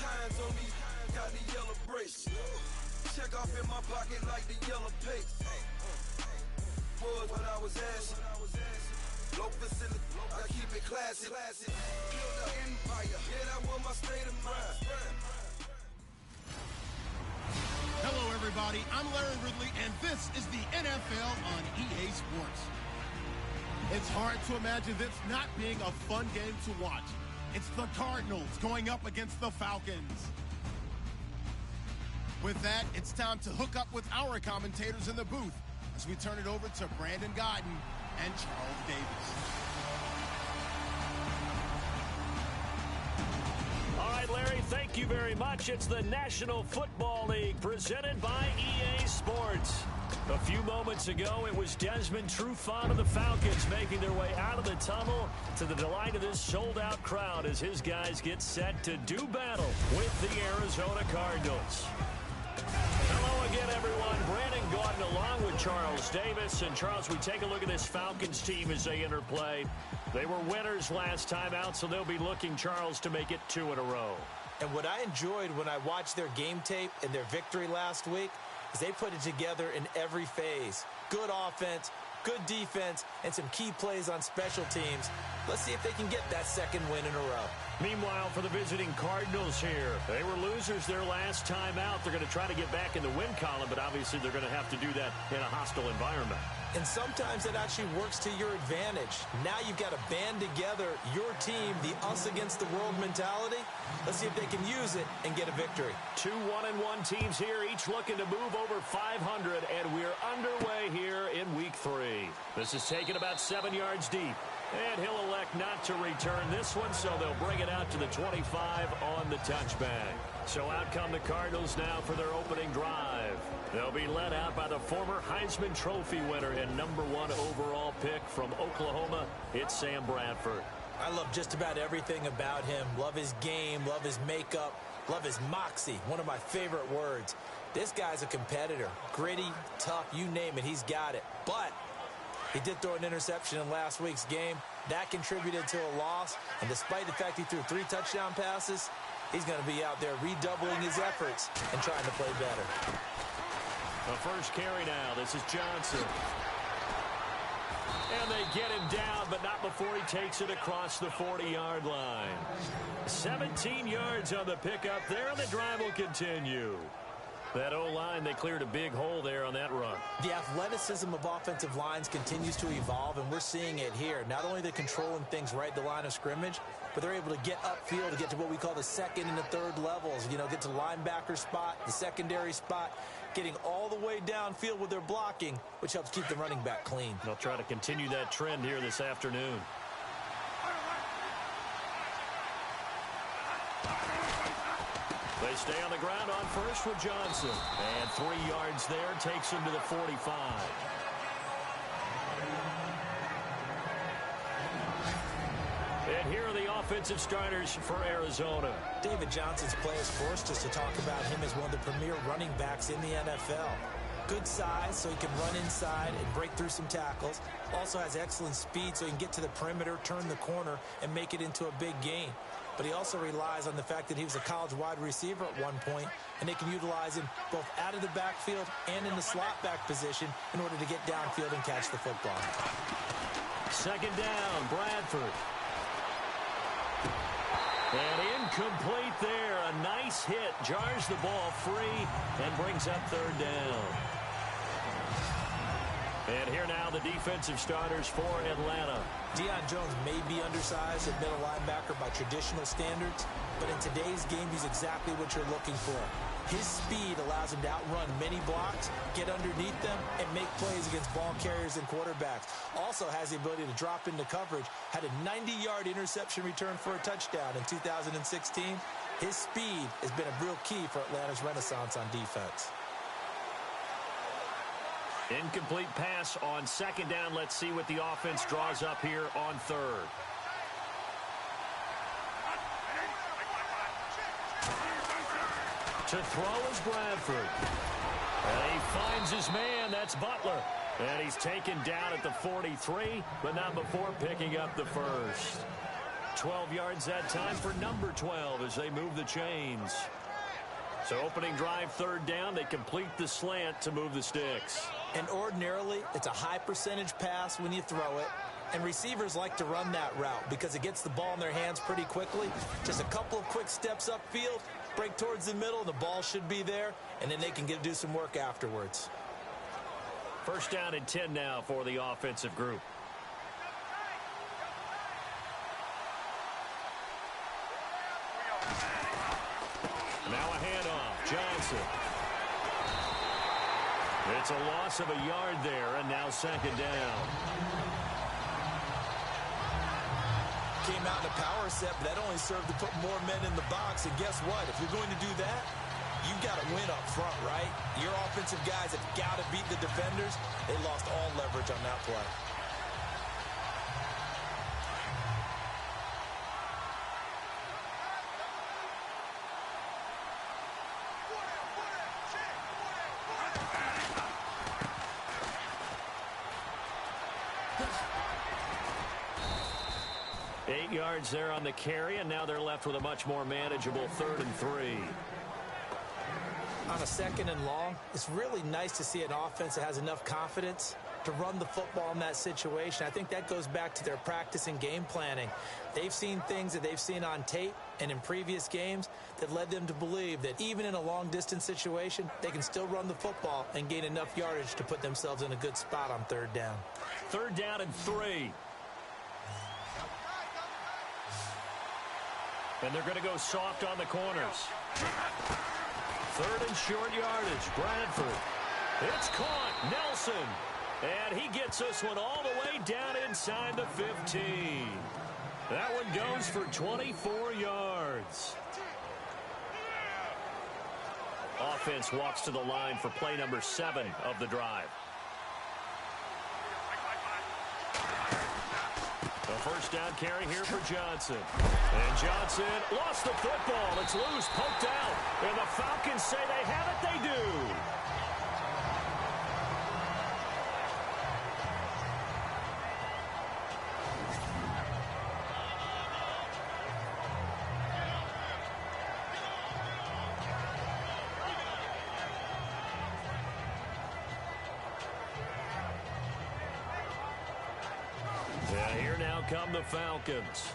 Hands on me, got the yellow brace. Check off in my pocket like the yellow paste. Was when I was asking. Low facility, I keep it classy. Build an empire, yeah, that was my state of mind. Hello, everybody. I'm Larry Ridley, and this is the NFL on EA Sports. It's hard to imagine this not being a fun game to watch. It's the Cardinals going up against the Falcons. With that, it's time to hook up with our commentators in the booth as we turn it over to Brandon Gaudin and Charles Davis. All right, Larry, thank you very much. It's the National Football League presented by EA Sports. A few moments ago, it was Desmond Trufant of the Falcons making their way out of the tunnel to the delight of this sold-out crowd as his guys get set to do battle with the Arizona Cardinals. Hello again, everyone. Brandon Gaudin along with Charles Davis. And, Charles, we take a look at this Falcons team as they enter play. They were winners last time out, so they'll be looking, Charles, to make it 2 in a row. And what I enjoyed when I watched their game tape and their victory last week is they put it together in every phase. Good offense, good defense, and some key plays on special teams. Let's see if they can get that second win in a row. Meanwhile, for the visiting Cardinals here, they were losers their last time out. They're going to try to get back in the win column, but obviously they're going to have to do that in a hostile environment. And sometimes it actually works to your advantage. Now you've got to band together your team, the us against the world mentality. Let's see if they can use it and get a victory. 2 1-1 teams here, each looking to move over 500, and we're underway here in week 3. This is taken about 7 yards deep. And he'll elect not to return this one, so they'll bring it out to the 25 on the touchback. So out come the Cardinals now for their opening drive. They'll be led out by the former Heisman Trophy winner and #1 overall pick from Oklahoma. It's Sam Bradford. I love just about everything about him. Love his game, love his makeup, love his moxie, one of my favorite words. This guy's a competitor. Gritty, tough, you name it, he's got it. But he did throw an interception in last week's game. That contributed to a loss. And despite the fact he threw 3 touchdown passes, he's going to be out there redoubling his efforts and trying to play better. The first carry now. This is Johnson. And they get him down, but not before he takes it across the 40-yard line. 17 yards on the pickup there, and the drive will continue. That O-line, they cleared a big hole there on that run. The athleticism of offensive lines continues to evolve, and we're seeing it here. Not only are they controlling things right at the line of scrimmage, but they're able to get upfield to get to what we call the second and the third levels. You know, get to the linebacker spot, the secondary spot, getting all the way downfield with their blocking, which helps keep the running back clean. They'll try to continue that trend here this afternoon. They stay on the ground on first with Johnson. And 3 yards there takes him to the 45. And here are the offensive starters for Arizona. David Johnson's play has forced us to talk about him as one of the premier running backs in the NFL. Good size, so he can run inside and break through some tackles. Also has excellent speed, so he can get to the perimeter, turn the corner, and make it into a big gain. But he also relies on the fact that he was a college wide receiver at one point, and they can utilize him both out of the backfield and in the slot back position in order to get downfield and catch the football. Second down, Bradford. And incomplete there. A nice hit. Jars the ball free and brings up third down. And here now the defensive starters for Atlanta. Deion Jones may be undersized at middle linebacker by traditional standards, but in today's game, he's exactly what you're looking for. His speed allows him to outrun many blocks, get underneath them, and make plays against ball carriers and quarterbacks. Also has the ability to drop into coverage. Had a 90-yard interception return for a touchdown in 2016. His speed has been a real key for Atlanta's renaissance on defense. Incomplete pass on second down. Let's see what the offense draws up here on third. To throw is Bradford. And he finds his man. That's Butler. And he's taken down at the 43, but not before picking up the first. 12 yards that time for number 12 as they move the chains. So opening drive, third down, they complete the slant to move the sticks. And ordinarily, it's a high percentage pass when you throw it. And receivers like to run that route because it gets the ball in their hands pretty quickly. Just a couple of quick steps upfield, break towards the middle, and the ball should be there. And then they can do some work afterwards. First down and 10 now for the offensive group. Now a handoff. Johnson. It's a loss of a yard there, and now second down. Came out in a power set, but that only served to put more men in the box. And guess what? If you're going to do that, you've got to win up front, right? Your offensive guys have got to beat the defenders. They lost all leverage on that play. Yards there on the carry, and now they're left with a much more manageable 3rd and 3. On a 2nd and long, it's really nice to see an offense that has enough confidence to run the football in that situation. I think that goes back to their practice and game planning. They've seen things that they've seen on tape and in previous games that led them to believe that even in a long-distance situation, they can still run the football and gain enough yardage to put themselves in a good spot on 3rd down. 3rd down and 3. And they're going to go soft on the corners. 3rd and short yardage. Bradford. It's caught. Nelson. And he gets this one all the way down inside the 15. That one goes for 24 yards. Offense walks to the line for play number 7 of the drive. A first down carry here for Johnson. And Johnson lost the football. It's loose, poked out. And the Falcons say they have it. They do. And here now come the Falcons.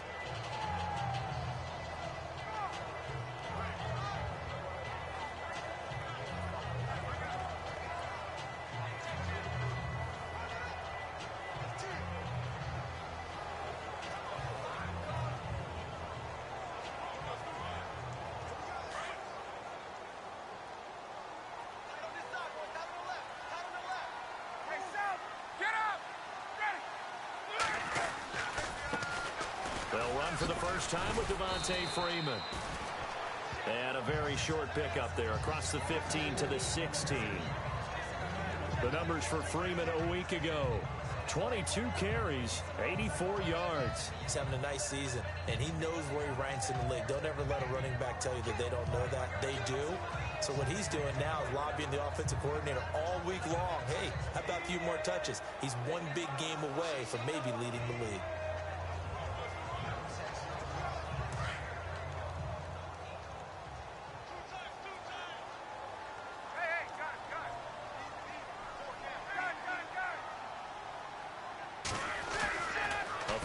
For the first time with Devontae Freeman. And a very short pickup there across the 15 to the 16. The numbers for Freeman a week ago. 22 carries, 84 yards. He's having a nice season, and he knows where he ranks in the league. Don't ever let a running back tell you that they don't know that. They do. So what he's doing now is lobbying the offensive coordinator all week long. Hey, how about a few more touches? He's one big game away from maybe leading the league.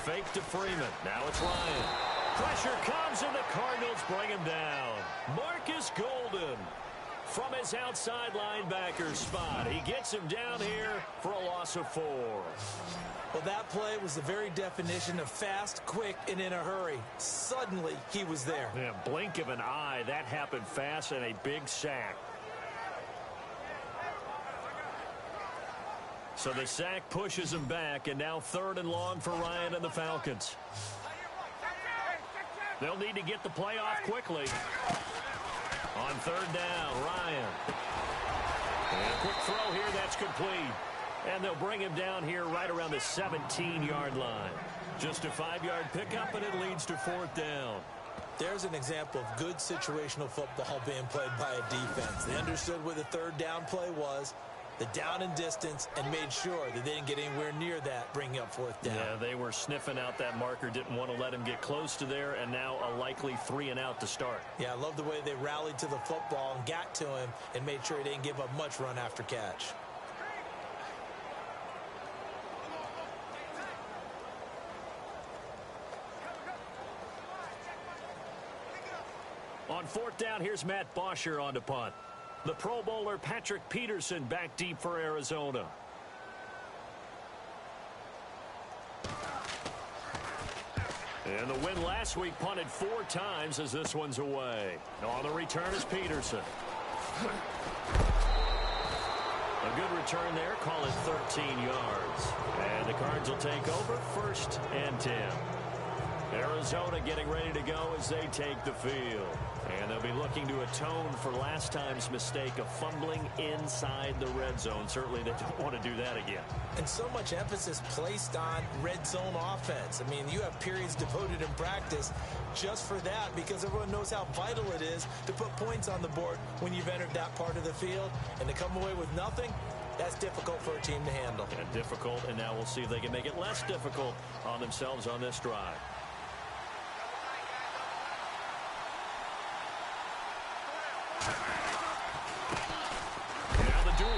Fake to Freeman. Now it's Ryan. Pressure comes, and the Cardinals bring him down. Marcus Golden from his outside linebacker spot. He gets him down here for a loss of 4. Well, that play was the very definition of fast, quick, and in a hurry. Suddenly, he was there. Yeah, blink of an eye. That happened fast, and a big sack. So the sack pushes him back, and now 3rd and long for Ryan and the Falcons. They'll need to get the play off quickly. On 3rd down, Ryan. And a quick throw here, that's complete. And they'll bring him down here right around the 17-yard line. Just a 5-yard pickup, and it leads to 4th down. There's an example of good situational football being played by a defense. They understood where the 3rd down play was. the down and distance, and made sure that they didn't get anywhere near that, bringing up fourth down. Yeah, they were sniffing out that marker, didn't want to let him get close to there, and now a likely 3-and-out to start. Yeah, I love the way they rallied to the football and got to him and made sure he didn't give up much run after catch. On fourth down, here's Matt Bosher on to punt. The Pro Bowler Patrick Peterson back deep for Arizona. And the win last week punted 4 times as this one's away. On the return is Peterson. A good return there. Call it 13 yards. And the Cards will take over 1st and 10. Arizona getting ready to go as they take the field. And they'll be looking to atone for last time's mistake of fumbling inside the red zone. Certainly they don't want to do that again. And so much emphasis placed on red zone offense. I mean, you have periods devoted in practice just for that because everyone knows how vital it is to put points on the board when you've entered that part of the field. And to come away with nothing, that's difficult for a team to handle. And difficult, and now we'll see if they can make it less difficult on themselves on this drive.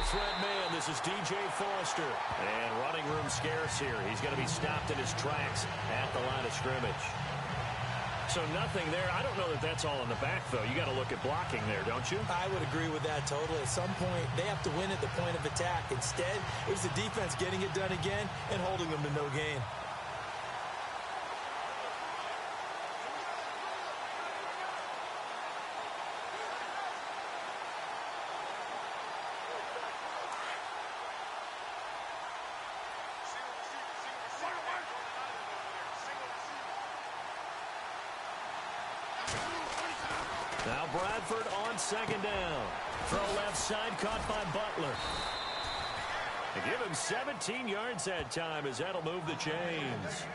Threat man, this is DJ Foster. And running room scarce here. He's going to be stopped in his tracks at the line of scrimmage. So nothing there. I don't know that that's all in the back, though. You got to look at blocking there, don't you? I would agree with that totally. At some point, they have to win at the point of attack. Instead, it was the defense getting it done again and holding them to no gain. Now Bradford on 2nd down. Throw left side caught by Butler. They give him 17 yards that time as that'll move the chains.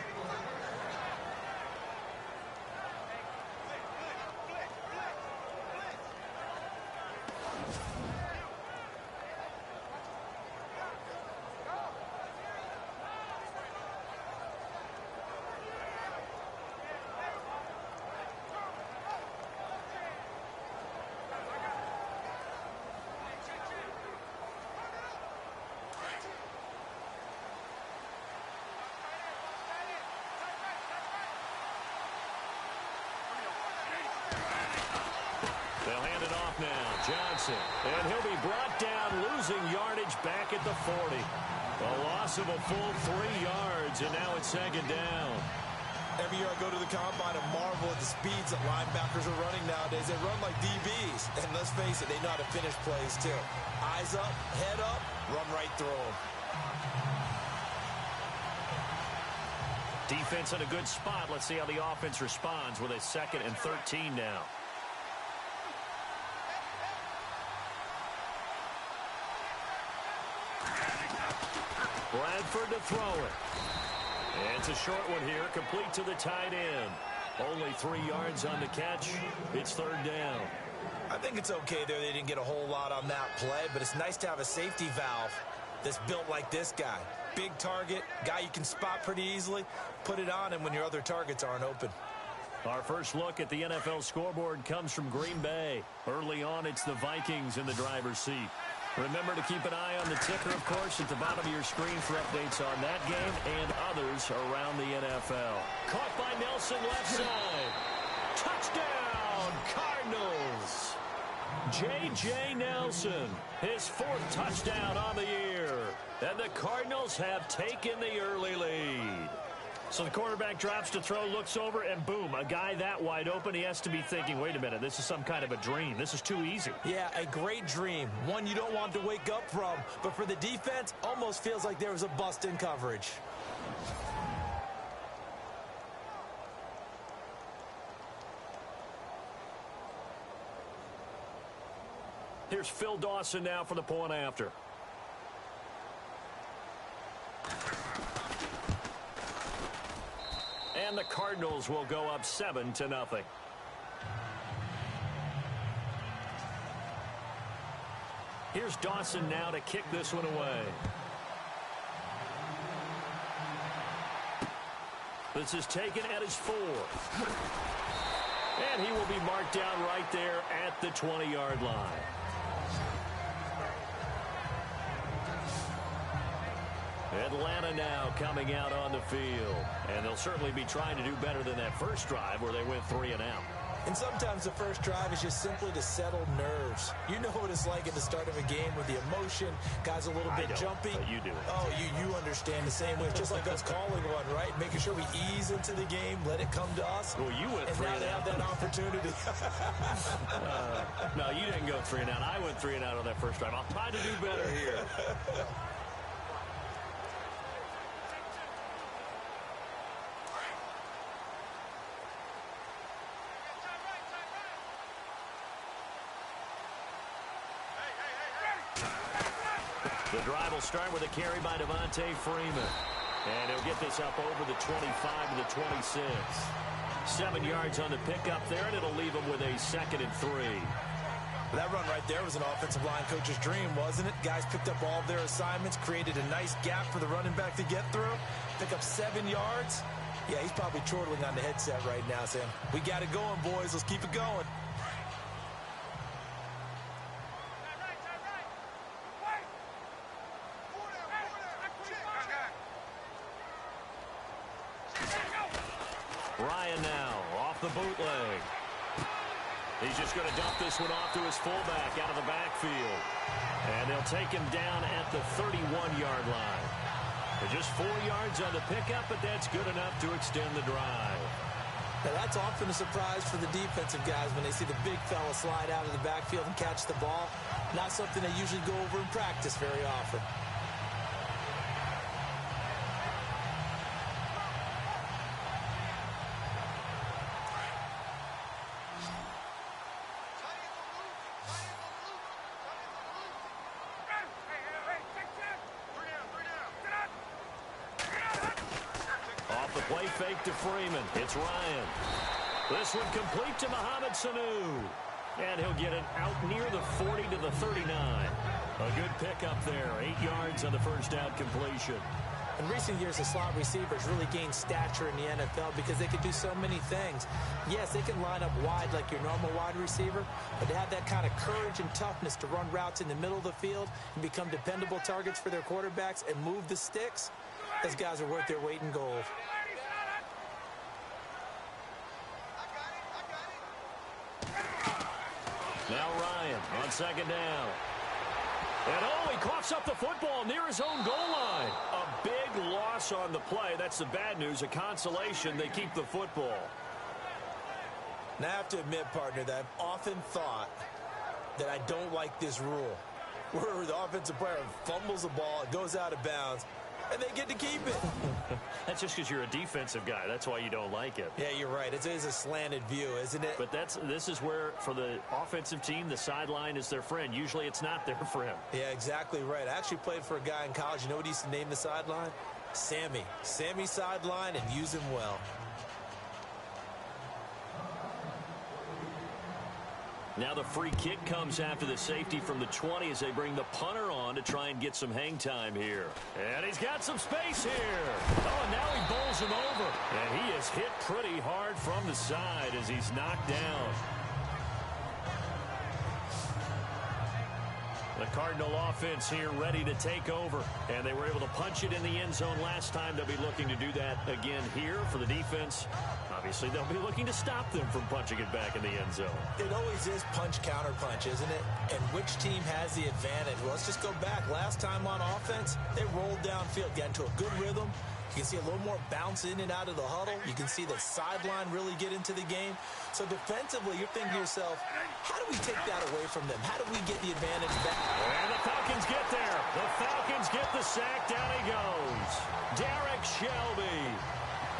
They'll hand it off now. Johnson. And he'll be brought down, losing yardage back at the 40. A loss of a full 3 yards, and now it's 2nd down. Every year I go to the combine and marvel at the speeds that linebackers are running nowadays. They run like DBs. And let's face it, they know how to finish plays too. Eyes up, head up, run right through them. Defense in a good spot. Let's see how the offense responds with a 2nd and 13 now. Bradford to throw it. And it's a short one here, complete to the tight end. Only 3 yards on the catch. It's 3rd down. I think it's okay there. They didn't get a whole lot on that play, but it's nice to have a safety valve that's built like this guy. Big target, guy you can spot pretty easily. Put it on him when your other targets aren't open. Our first look at the NFL scoreboard comes from Green Bay. Early on, it's the Vikings in the driver's seat. Remember to keep an eye on the ticker, of course, at the bottom of your screen for updates on that game and others around the NFL. Caught by Nelson left side. Touchdown, Cardinals. J.J. Nelson, his 4th touchdown on the year. And the Cardinals have taken the early lead. So the quarterback drops to throw, looks over, and boom, a guy that wide open, he has to be thinking, wait a minute, this is some kind of a dream. This is too easy. Yeah, a great dream. One you don't want to wake up from. But for the defense, almost feels like there was a bust in coverage. Here's Phil Dawson now for the point after. And the Cardinals will go up 7-0. Here's Dawson now to kick this one away. This is taken at his 4. And he will be marked down right there at the 20-yard line. Atlanta now coming out on the field. And they'll certainly be trying to do better than that first drive where they went 3 and out. And sometimes the first drive is just simply to settle nerves. You know what it's like at the start of a game with the emotion. Guys a little bit jumpy. But you do. Oh, you understand the same way. It's just like us calling one, right? Making sure we ease into the game, let it come to us. Well, you went 3 and out. And now they have that opportunity. No, you didn't go 3 and out. I went 3 and out on that first drive. I'll try to do better here. The drive will start with a carry by Devonta Freeman. And he'll get this up over the 25 to the 26. 7 yards on the pickup there, and it'll leave him with a 2nd and 3. That run right there was an offensive line coach's dream, wasn't it? Guys picked up all of their assignments, created a nice gap for the running back to get through. Pick up 7 yards. Yeah, he's probably chortling on the headset right now, Sam. We got it going, boys. Let's keep it going. Ryan now off the bootleg. He's just going to dump this one off to his fullback out of the backfield. And they'll take him down at the 31-yard line. Just 4 yards on the pickup, but that's good enough to extend the drive. Now, that's often a surprise for the defensive guys when they see the big fella slide out of the backfield and catch the ball. Not something they usually go over in practice very often. Play fake to Freeman. It's Ryan. This one complete to Mohamed Sanu. And he'll get it out near the 40 to the 39. A good pickup there. 8 yards on the first down completion. In recent years, the slot receivers really gained stature in the NFL because they can do so many things. Yes, they can line up wide like your normal wide receiver, but to have that kind of courage and toughness to run routes in the middle of the field and become dependable targets for their quarterbacks and move the sticks, those guys are worth their weight in gold. Now Ryan on 2nd down. And he coughs up the football near his own goal line. A big loss on the play. That's the bad news. A consolation, they keep the football. Now, I have to admit, partner, that I've often thought that I don't like this rule, where the offensive player fumbles the ball, it goes out of bounds, and they get to keep it. That's just because you're a defensive guy. That's why you don't like it. Yeah, you're right. It is a slanted view, isn't it? But this is where, for the offensive team, the sideline is their friend. Usually it's not their friend. Yeah, exactly right. I actually played for a guy in college. You know what he used to name the sideline? Sammy. Sammy sideline, and use him well. Now the free kick comes after the safety from the 20 as they bring the punter on to try and get some hang time here. And he's got some space here. Oh, and now he bowls him over. And he is hit pretty hard from the side as he's knocked down. The Cardinal offense here ready to take over. And they were able to punch it in the end zone last time. They'll be looking to do that again here for the defense. Obviously, they'll be looking to stop them from punching it back in the end zone. It always is punch-counter-punch, isn't it? And which team has the advantage? Well, let's just go back. Last time on offense, they rolled downfield, got into a good rhythm. You can see a little more bounce in and out of the huddle. You can see the sideline really get into the game. So defensively, you're thinking to yourself, how do we take that away from them? How do we get the advantage back? And the Falcons get there. The Falcons get the sack. Down he goes. Derek Shelby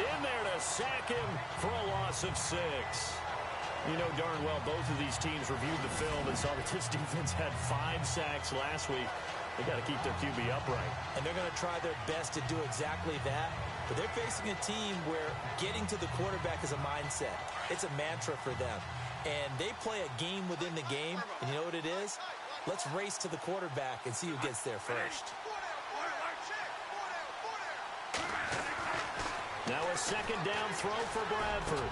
in there to sack him for a loss of 6. You know darn well both of these teams reviewed the film and saw that this defense had 5 sacks last week. They got to keep their QB upright. And they're going to try their best to do exactly that. But they're facing a team where getting to the quarterback is a mindset. It's a mantra for them. And they play a game within the game. And you know what it is? Let's race to the quarterback and see who gets there first. Now a second down throw for Bradford.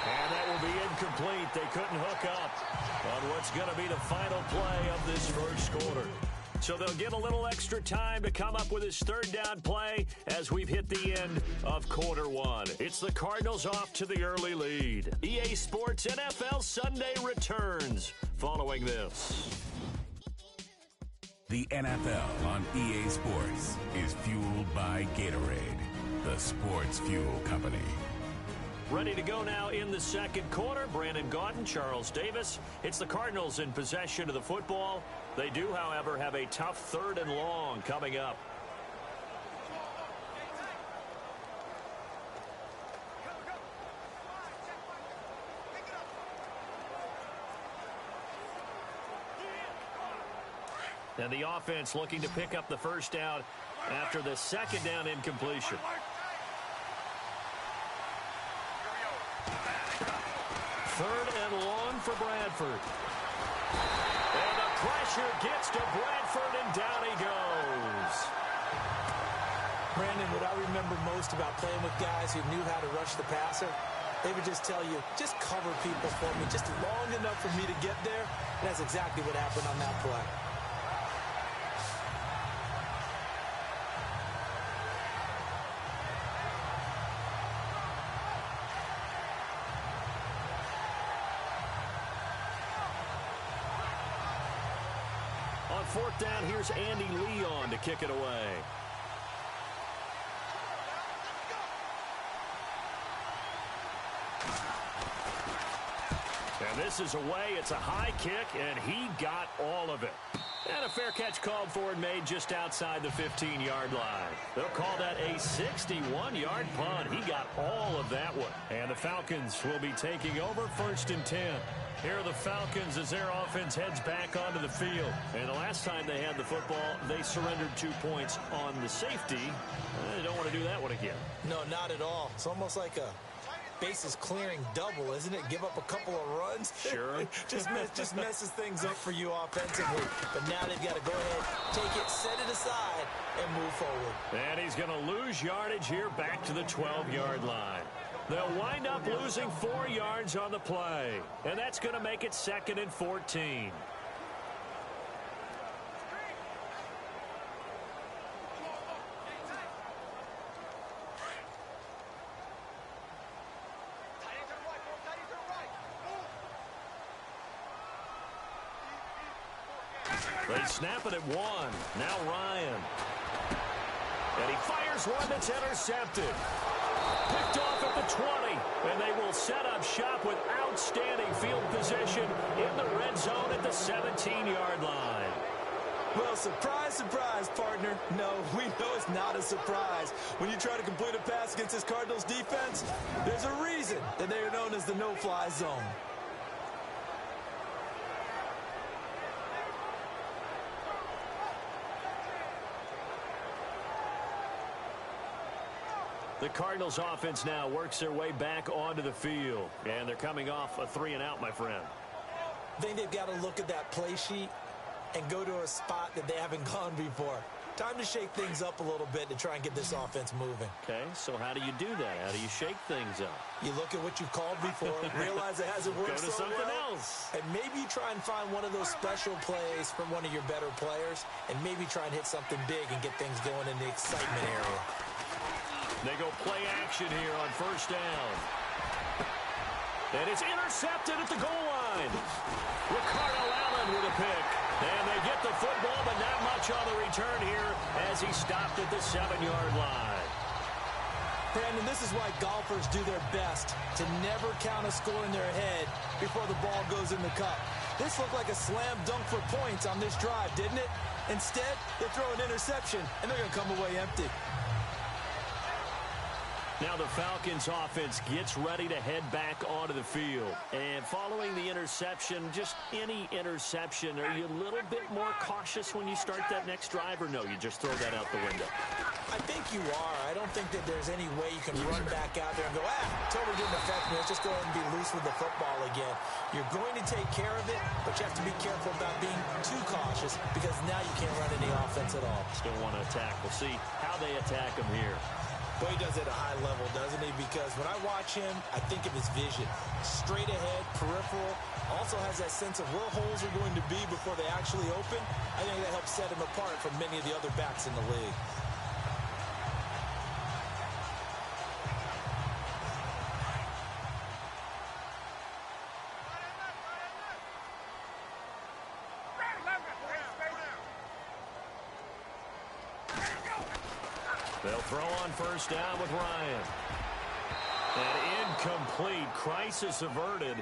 And that will be incomplete. They couldn't hook up on what's going to be the final play of this first quarter. So they'll get a little extra time to come up with his third down play as we've hit the end of quarter one. It's the Cardinals off to the early lead. EA Sports NFL Sunday returns following this. The NFL on EA Sports is fueled by Gatorade, the sports fuel company. Ready to go now in the second quarter. Brandon Gaudin, Charles Davis. It's the Cardinals in possession of the football. They do, however, have a tough third and long coming up. And the offense looking to pick up the first down after the second down incompletion. Third and long for Bradford. And the pressure gets to Bradford, and down he goes. Brandon, what I remember most about playing with guys who knew how to rush the passer, they would just tell you, just cover people for me, just long enough for me to get there. And that's exactly what happened on that play. On fourth down, here's Andy Leon to kick it away. And this is away. It's a high kick, and he got all of it. And a fair catch called for and made just outside the 15-yard line. They'll call that a 61-yard punt. He got all of that one. And the Falcons will be taking over first and 10. Here are the Falcons as their offense heads back onto the field. And the last time they had the football, they surrendered 2 points on the safety. They don't want to do that one again. No, not at all. It's almost like a bases clearing double, isn't it? Give up a couple of runs. Sure. just messes things up for you offensively. But now they've got to go ahead, take it, set it aside, and move forward. And he's going to lose yardage here back to the 12-yard line. They'll wind up losing 4 yards on the play. And that's going to make it 2nd and 14. They snap it at 1. Now Ryan. And he fires one that's intercepted. Picked off at the 20. And they will set up shop with outstanding field position in the red zone at the 17-yard line. Well, surprise, surprise, partner. No, we know it's not a surprise. When you try to complete a pass against this Cardinals defense, there's a reason that they are known as the no-fly zone. The Cardinals offense now works their way back onto the field. And they're coming off a 3-and-out, my friend. I think they've got to look at that play sheet and go to a spot that they haven't gone before. Time to shake things up a little bit to try and get this offense moving. Okay, so how do you do that? How do you shake things up? You look at what you've called before, realize it hasn't worked Go to so something well, else. and maybe you try and find one of those special plays from one of your better players, and maybe try and hit something big and get things going in the excitement area. They go play action here on first down. And it's intercepted at the goal line. Ricardo Allen with a pick. And they get the football, but not much on the return here as he stopped at the 7-yard line. Brandon, this is why golfers do their best to never count a score in their head before the ball goes in the cup. This looked like a slam dunk for points on this drive, didn't it? Instead, they throw an interception, and they're going to come away empty. Now the Falcons offense gets ready to head back onto the field. And following the interception, just any interception, are you a little bit more cautious when you start that next drive, or no, you just throw that out the window? I think you are. I don't think that there's any way you can run back out there and go, totally didn't affect me. Let's just go ahead and be loose with the football again. You're going to take care of it, but you have to be careful about being too cautious because now you can't run any offense at all. Still want to attack. We'll see how they attack him here. Boy, he does it at a high level, doesn't he? Because when I watch him, I think of his vision. Straight ahead, peripheral. Also has that sense of where holes are going to be before they actually open. I think that helps set him apart from many of the other backs in the league. They'll throw on first down with Ryan. An incomplete, crisis averted,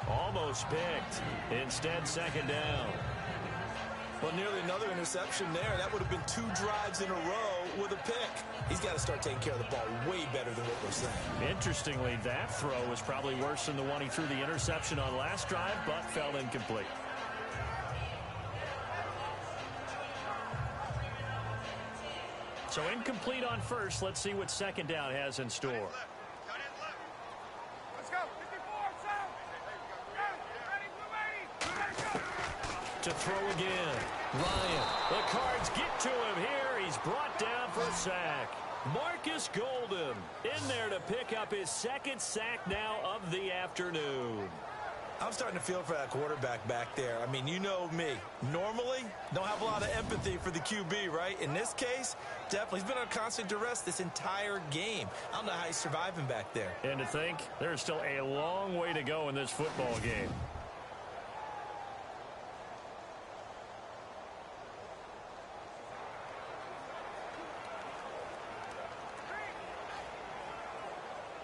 almost picked. Instead, second down. Well, nearly another interception there. That would have been 2 drives in a row with a pick. He's got to start taking care of the ball way better than what we're saying. Interestingly, that throw was probably worse than the one he threw the interception on last drive, but fell incomplete. So incomplete on first. Let's see what second down has in store. Let's go. 54, To throw again. Ryan. The Cards get to him here. He's brought down for a sack. Marcus Golden in there to pick up his second sack now of the afternoon. I'm starting to feel for that quarterback back there. I mean, you know me. Normally, don't have a lot of empathy for the QB, right? In this case, definitely. He's been on constant duress this entire game. I don't know how he's surviving back there. And to think, there's still a long way to go in this football game.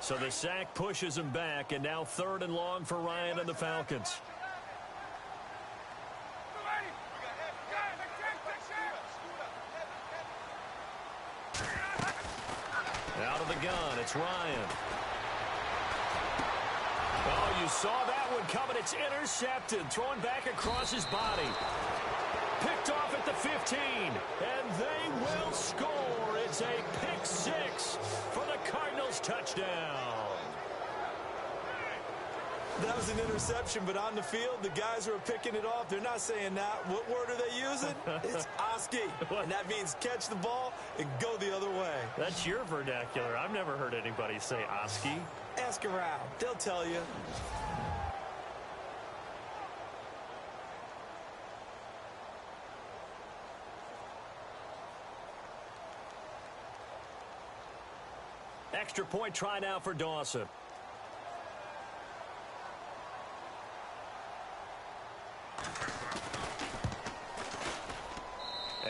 So the sack pushes him back, and now 3rd and long for Ryan and the Falcons. Out of the gun, it's Ryan. Oh, you saw that one coming. It's intercepted, thrown back across his body. Picked off at the 15, and they will score. It's a pick 6 for the Cardinals touchdown. That was an interception, but on the field, the guys who are picking it off, they're not saying that. What word are they using? It's Oski, and that means catch the ball and go the other way. That's your vernacular. I've never heard anybody say Oski. Ask around. They'll tell you. Extra point try now for Dawson.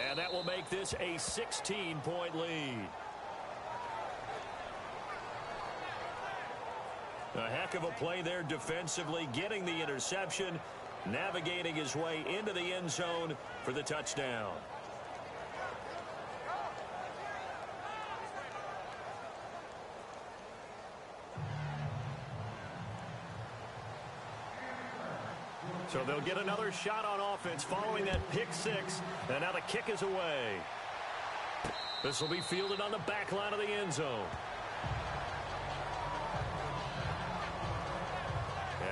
And that will make this a 16-point lead. A heck of a play there defensively, getting the interception, navigating his way into the end zone for the touchdown. So they'll get another shot on offense following that pick 6. And now the kick is away. This will be fielded on the back line of the end zone.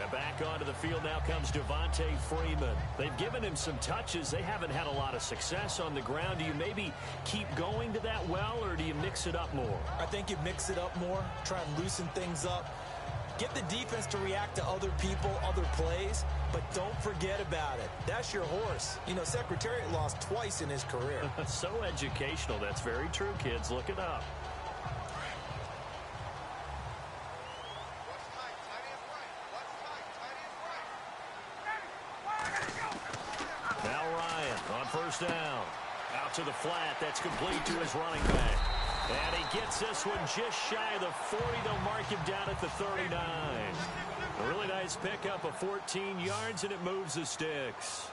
And back onto the field now comes Devontae Freeman. They've given him some touches. They haven't had a lot of success on the ground. Do you maybe keep going to that well, or do you mix it up more? I think you mix it up more, try and loosen things up. Get the defense to react to other people, other plays, but don't forget about it. That's your horse. You know, Secretariat lost twice in his career. So educational. That's very true, kids. Look it up. Now Ryan on first down. Out to the flat. That's complete to his running back. And he gets this one just shy of the 40. They'll mark him down at the 39. A really nice pickup of 14 yards, and it moves the sticks.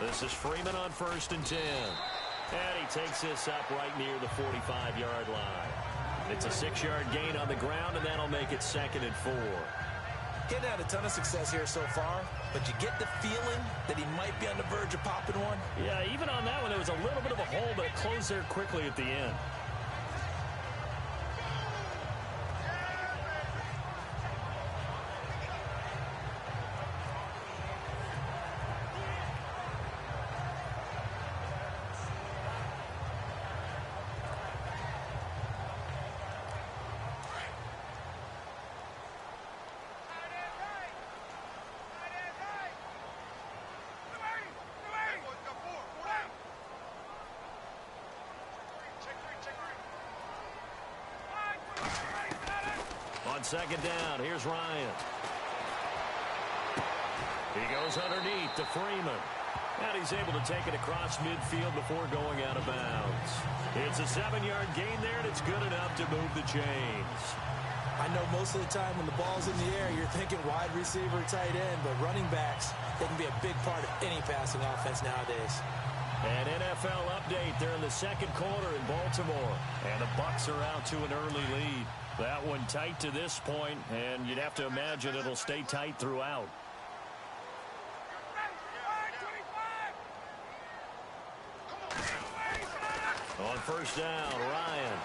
This is Freeman on 1st and 10. And he takes this up right near the 45-yard line. It's a 6-yard gain on the ground, and that'll make it 2nd and 4. Getting had a ton of success here so far, but you get the feeling that he might be on the verge of popping one. Yeah, even on that one, there was a little bit of a hole, but it closed there quickly at the end. On 2nd down, here's Ryan. He goes underneath to Freeman. And he's able to take it across midfield before going out of bounds. It's a 7-yard gain there, and it's good enough to move the chains. I know most of the time when the ball's in the air, you're thinking wide receiver, tight end, but running backs, they can be a big part of any passing offense nowadays. An NFL update. They're in the 2nd quarter in Baltimore. And the Bucs are out to an early lead. That one tight to this point, and you'd have to imagine it'll stay tight throughout. On 1st down, Ryan.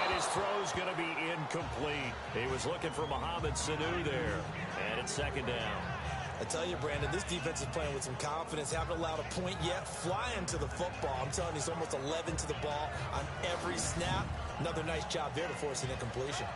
And his throw's going to be incomplete. He was looking for Mohamed Sanu there. And it's 2nd down. I tell you, Brandon, this defense is playing with some confidence. Haven't allowed a point yet. Flying to the football. I'm telling you, he's almost 11 to the ball on every snap. Another nice job there to force an incompletion.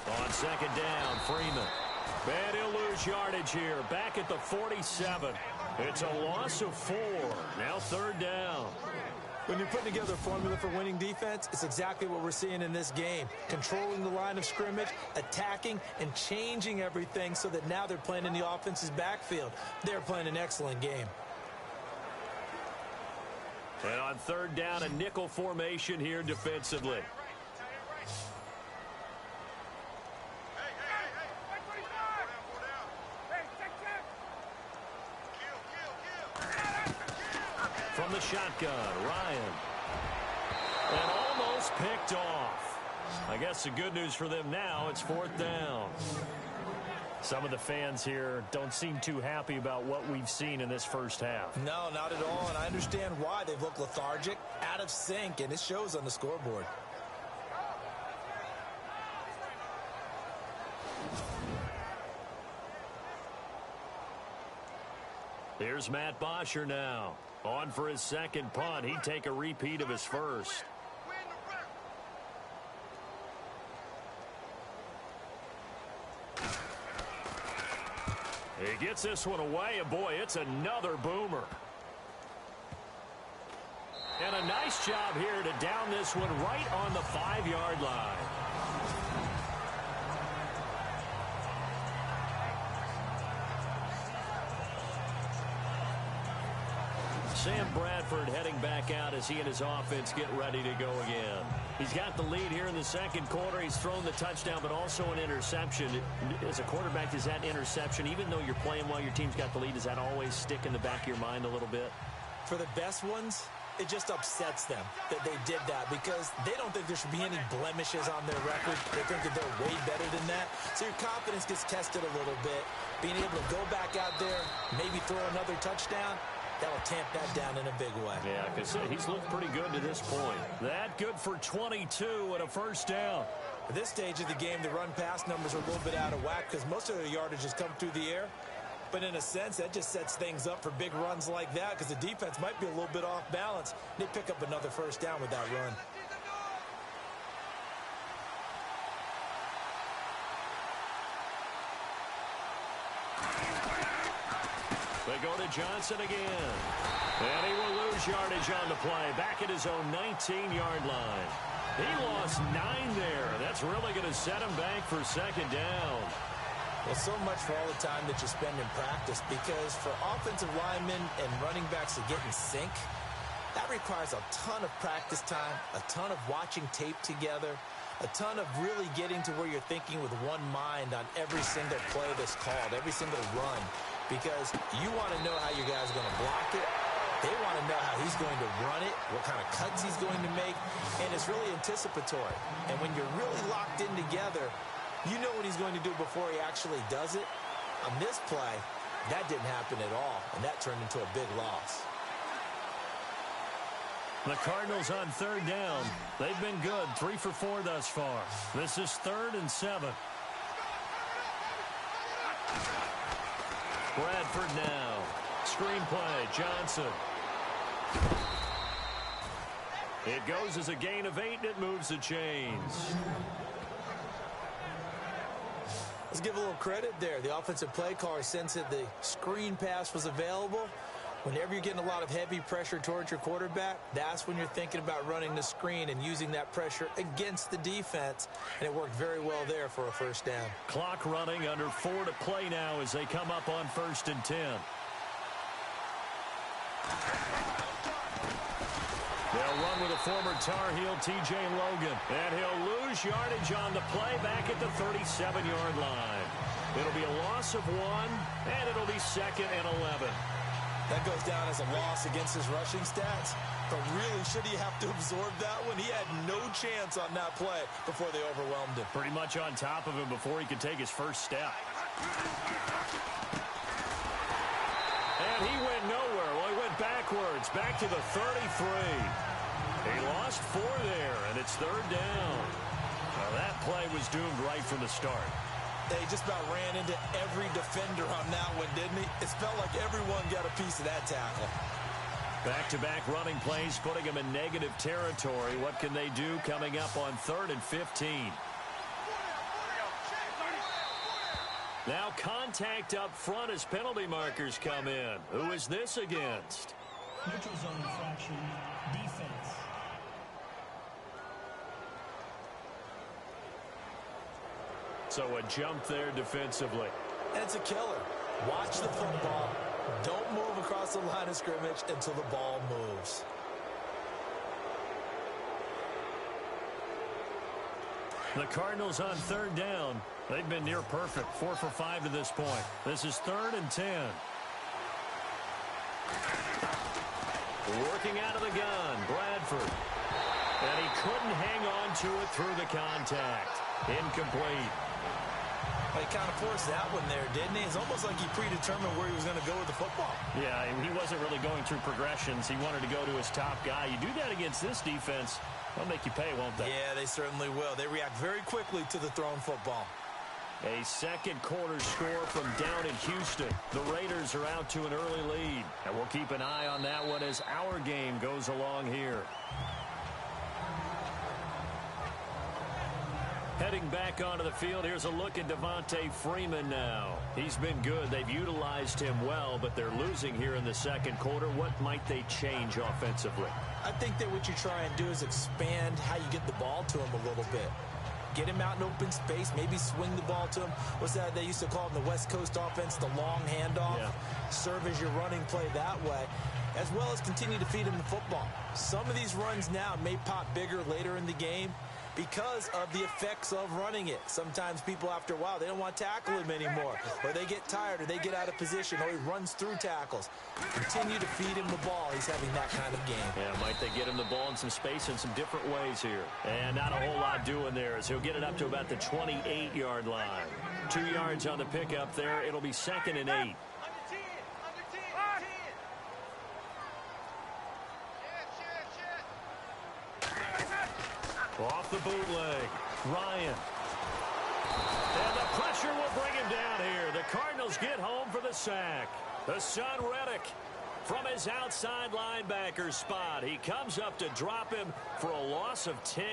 On 2nd down, Freeman. And he'll lose yardage here. Back at the 47. It's a loss of 4. Now 3rd down. When you're putting together a formula for winning defense, it's exactly what we're seeing in this game. Controlling the line of scrimmage, attacking, and changing everything so that now they're playing in the offense's backfield. They're playing an excellent game. And on 3rd down, a nickel formation here defensively. From the shotgun, Ryan. And almost picked off. I guess the good news for them now, it's 4th down. Some of the fans here don't seem too happy about what we've seen in this first half. No, not at all, and I understand why. They've looked lethargic, out of sync, and it shows on the scoreboard. Here's Matt Bosher now. On for his 2nd punt. He'd take a repeat of his first. He gets this one away, and boy, it's another boomer. And a nice job here to down this one right on the 5-yard line. Sam Bradford heading back out as he and his offense get ready to go again. He's got the lead here in the 2nd quarter. He's thrown the touchdown, but also an interception. As a quarterback, does that interception, even though you're playing while your team's got the lead, does that always stick in the back of your mind a little bit? For the best ones, it just upsets them that they did that because they don't think there should be any blemishes on their record. They think that they're way better than that. So your confidence gets tested a little bit. Being able to go back out there, maybe throw another touchdown, that will tamp that down in a big way. Yeah, because he's looked pretty good to this point. That good for 22 and a 1st down. At this stage of the game, the run-pass numbers are a little bit out of whack because most of their yardage has come through the air. But in a sense, that just sets things up for big runs like that because the defense might be a little bit off balance. They pick up another 1st down with that run. They go to Johnson again. And he will lose yardage on the play. Back at his own 19-yard line. He lost 9 there. That's really going to set him back for second down. Well, so much for all the time that you spend in practice, because for offensive linemen and running backs to get in sync, that requires a ton of practice time, a ton of watching tape together, a ton of really getting to where you're thinking with one mind on every single play that's called, every single run, because you want to know how your guy's going to block it. They want to know how he's going to run it, what kind of cuts he's going to make, and it's really anticipatory. And when you're really locked in together, you know what he's going to do before he actually does it. On this play, that didn't happen at all, and that turned into a big loss. The Cardinals on third down. They've been good, 3 for 4 thus far. This is 3rd and 7. Bradford now. Screenplay, Johnson. It goes as a gain of 8, and it moves the chains. Let's give a little credit there. The offensive play caller sensed that the screen pass was available. Whenever you're getting a lot of heavy pressure towards your quarterback, that's when you're thinking about running the screen and using that pressure against the defense. And it worked very well there for a first down. Clock running, under 4 to play now as they come up on 1st and 10. They'll run with a former Tar Heel, T.J. Logan. And he'll lose yardage on the play back at the 37-yard line. It'll be a loss of 1, and it'll be 2nd and 11. That goes down as a loss against his rushing stats. But really, should he have to absorb that one? He had no chance on that play before they overwhelmed him. Pretty much on top of him before he could take his first step. And he went nowhere. Well, he went backwards, back to the 33. He lost 4 there, and it's 3rd down. Well, that play was doomed right from the start. He just about ran into every defender on that one, didn't he? It felt like everyone got a piece of that tackle. Back-to-back running plays, putting them in negative territory. What can they do coming up on 3rd and 15? Now contact up front as penalty markers come in. Who is this against? Neutral zone infraction, defense. So a jump there defensively. And it's a killer. Watch the football. Don't move across the line of scrimmage until the ball moves. The Cardinals on 3rd down. They've been near perfect, 4 for 5 to this point. This is 3rd and 10. Working out of the gun, Bradford. And he couldn't hang on to it through the contact. Incomplete. He kind of forced that one there, didn't he? It's almost like he predetermined where he was going to go with the football. Yeah, he wasn't really going through progressions. He wanted to go to his top guy. You do that against this defense, they'll make you pay, won't they? Yeah, they certainly will. They react very quickly to the thrown football. A second quarter score from down in Houston. The Raiders are out to an early lead. And we'll keep an eye on that one as our game goes along here. Heading back onto the field, here's a look at Devontae Freeman now. He's been good. They've utilized him well, but they're losing here in the second quarter. What might they change offensively? I think that what you try and do is expand how you get the ball to him a little bit. Get him out in open space, maybe swing the ball to him. What's that they used to call in the West Coast offense, the long handoff? Yeah. Serve as your running play that way, as well as continue to feed him the football. Some of these runs now may pop bigger later in the game because of the effects of running it. Sometimes people, after a while, they don't want to tackle him anymore, or they get tired, or they get out of position, or he runs through tackles. Continue to feed him the ball. He's having that kind of game. Yeah, might they get him the ball in some space in some different ways here. And not a whole lot doing there as he'll get it up to about the 28-yard line. 2 yards on the pickup there. It'll be 2nd and 8. Off the bootleg, Ryan. And the pressure will bring him down here. The Cardinals get home for the sack. Hassan Reddick from his outside linebacker spot. He comes up to drop him for a loss of 10.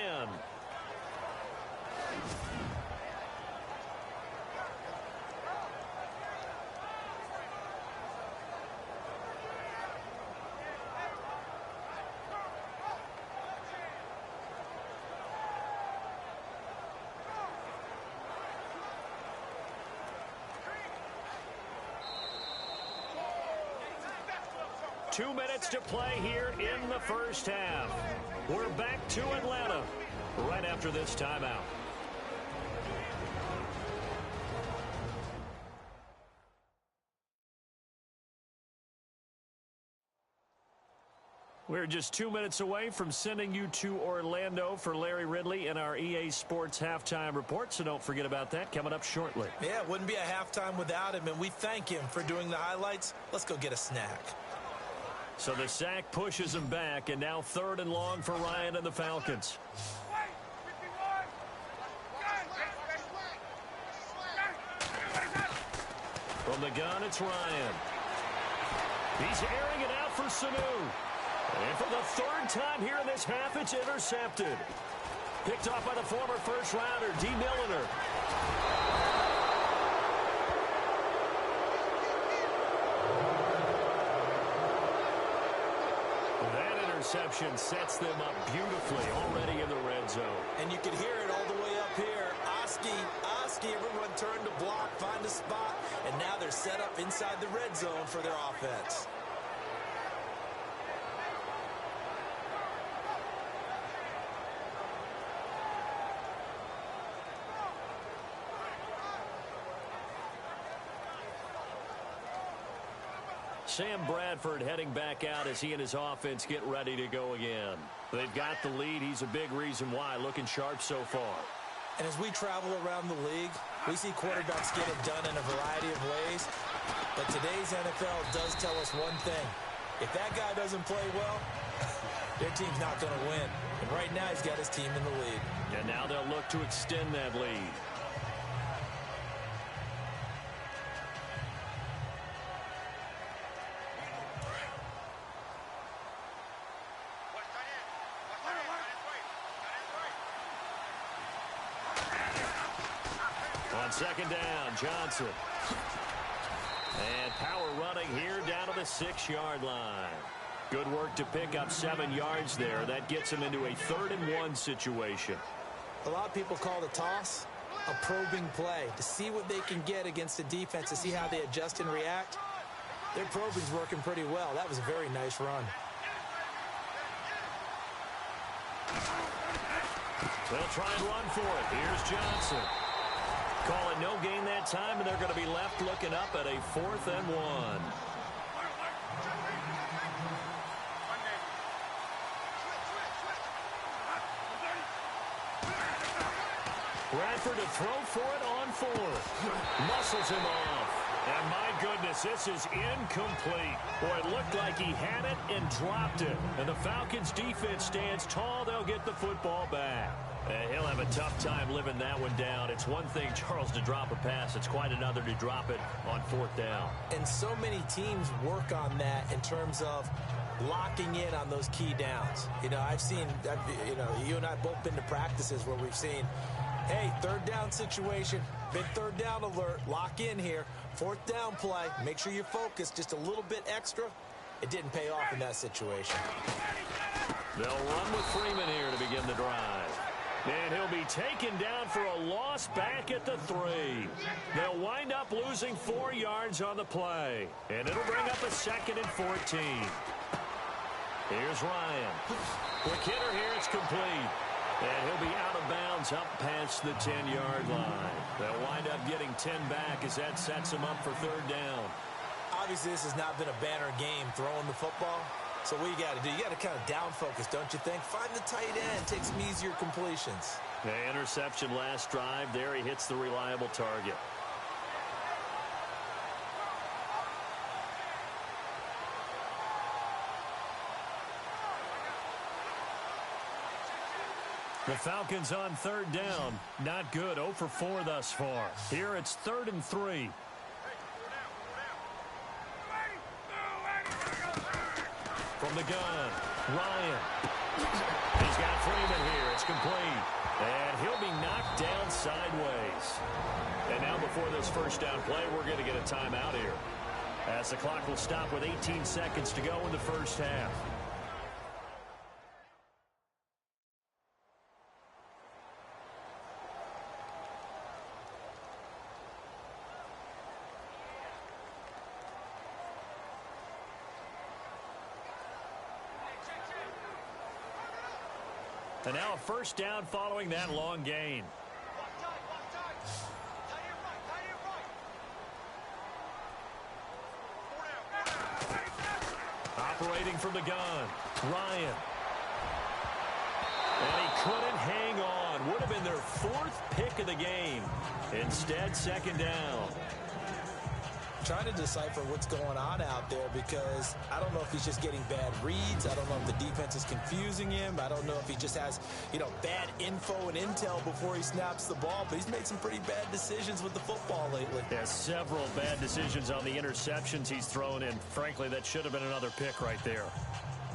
2 minutes to play here in the first half. We're back to Atlanta right after this timeout. We're just 2 minutes away from sending you to Orlando for Larry Ridley in our EA Sports Halftime Report, so don't forget about that coming up shortly. Yeah, it wouldn't be a halftime without him, and we thank him for doing the highlights. Let's go get a snack. So the sack pushes him back, and now 3rd and long for Ryan and the Falcons. From the gun, it's Ryan. He's airing it out for Sanu. And for the 3rd time here in this half, it's intercepted. Picked off by the former first-rounder, D. Milliner. That interception sets them up beautifully already in the red zone. And you can hear it all the way up here. Oski, everyone turned to block, find a spot, and now they're set up inside the red zone for their offense. Sam Bradford heading back out as he and his offense get ready to go again. They've got the lead. He's a big reason why. Looking sharp so far. And as we travel around the league, we see quarterbacks get it done in a variety of ways. But today's NFL does tell us one thing. If that guy doesn't play well, their team's not going to win. And right now he's got his team in the lead. And now they'll look to extend that lead. On 2nd down, Johnson. And power running here down to the 6-yard line. Good work to pick up 7 yards there. That gets him into a 3rd and 1 situation. A lot of people call the toss a probing play to see what they can get against the defense, to see how they adjust and react. Their probing's working pretty well. That was a very nice run. They'll try and run for it. Here's Johnson. Call it no gain that time, and they're going to be left looking up at a 4th and 1. Bradford to throw for it on 4th. Muscles him off. And my goodness, this is incomplete. Boy, it looked like he had it and dropped it. And the Falcons defense stands tall. They'll get the football back. He'll have a tough time living that one down. It's one thing, Charles, to drop a pass. It's quite another to drop it on 4th down. And so many teams work on that in terms of locking in on those key downs. You know, you and I both been to practices where we've seen, hey, 3rd down situation, big 3rd down alert, lock in here. 4th down play, make sure you're focused just a little bit extra. It didn't pay off in that situation. They'll run with Freeman here to begin the drive. And he'll be taken down for a loss back at the 3. They'll wind up losing 4 yards on the play. And it'll bring up a 2nd and 14. Here's Ryan. Quick hitter here, it's complete. And he'll be out of bounds up past the 10-yard line. They'll wind up getting 10 back as that sets them up for 3rd down. Obviously, this has not been a banner game throwing the football. So what you got to do, you got to kind of down focus, don't you think? Find the tight end, take some easier completions. The interception last drive. There he hits the reliable target. The Falcons on 3rd down. Not good. 0 for 4 thus far. Here it's 3rd and 3. From the gun, Ryan. He's got Freeman here. It's complete. And he'll be knocked down sideways. And now before this 1st down play, we're going to get a timeout here, as the clock will stop with 18 seconds to go in the 1st half. And now a first down following that long gain. Operating from the gun, Ryan. And he couldn't hang on. Would have been their 4th pick of the game. Instead, second down. Trying to decipher what's going on out there because I don't know if he's just getting bad reads. I don't know if the defense is confusing him. I don't know if he just has, bad info and intel before he snaps the ball. But he's made some pretty bad decisions with the football lately. Yeah, several bad decisions on the interceptions he's thrown in. Frankly, that should have been another pick right there.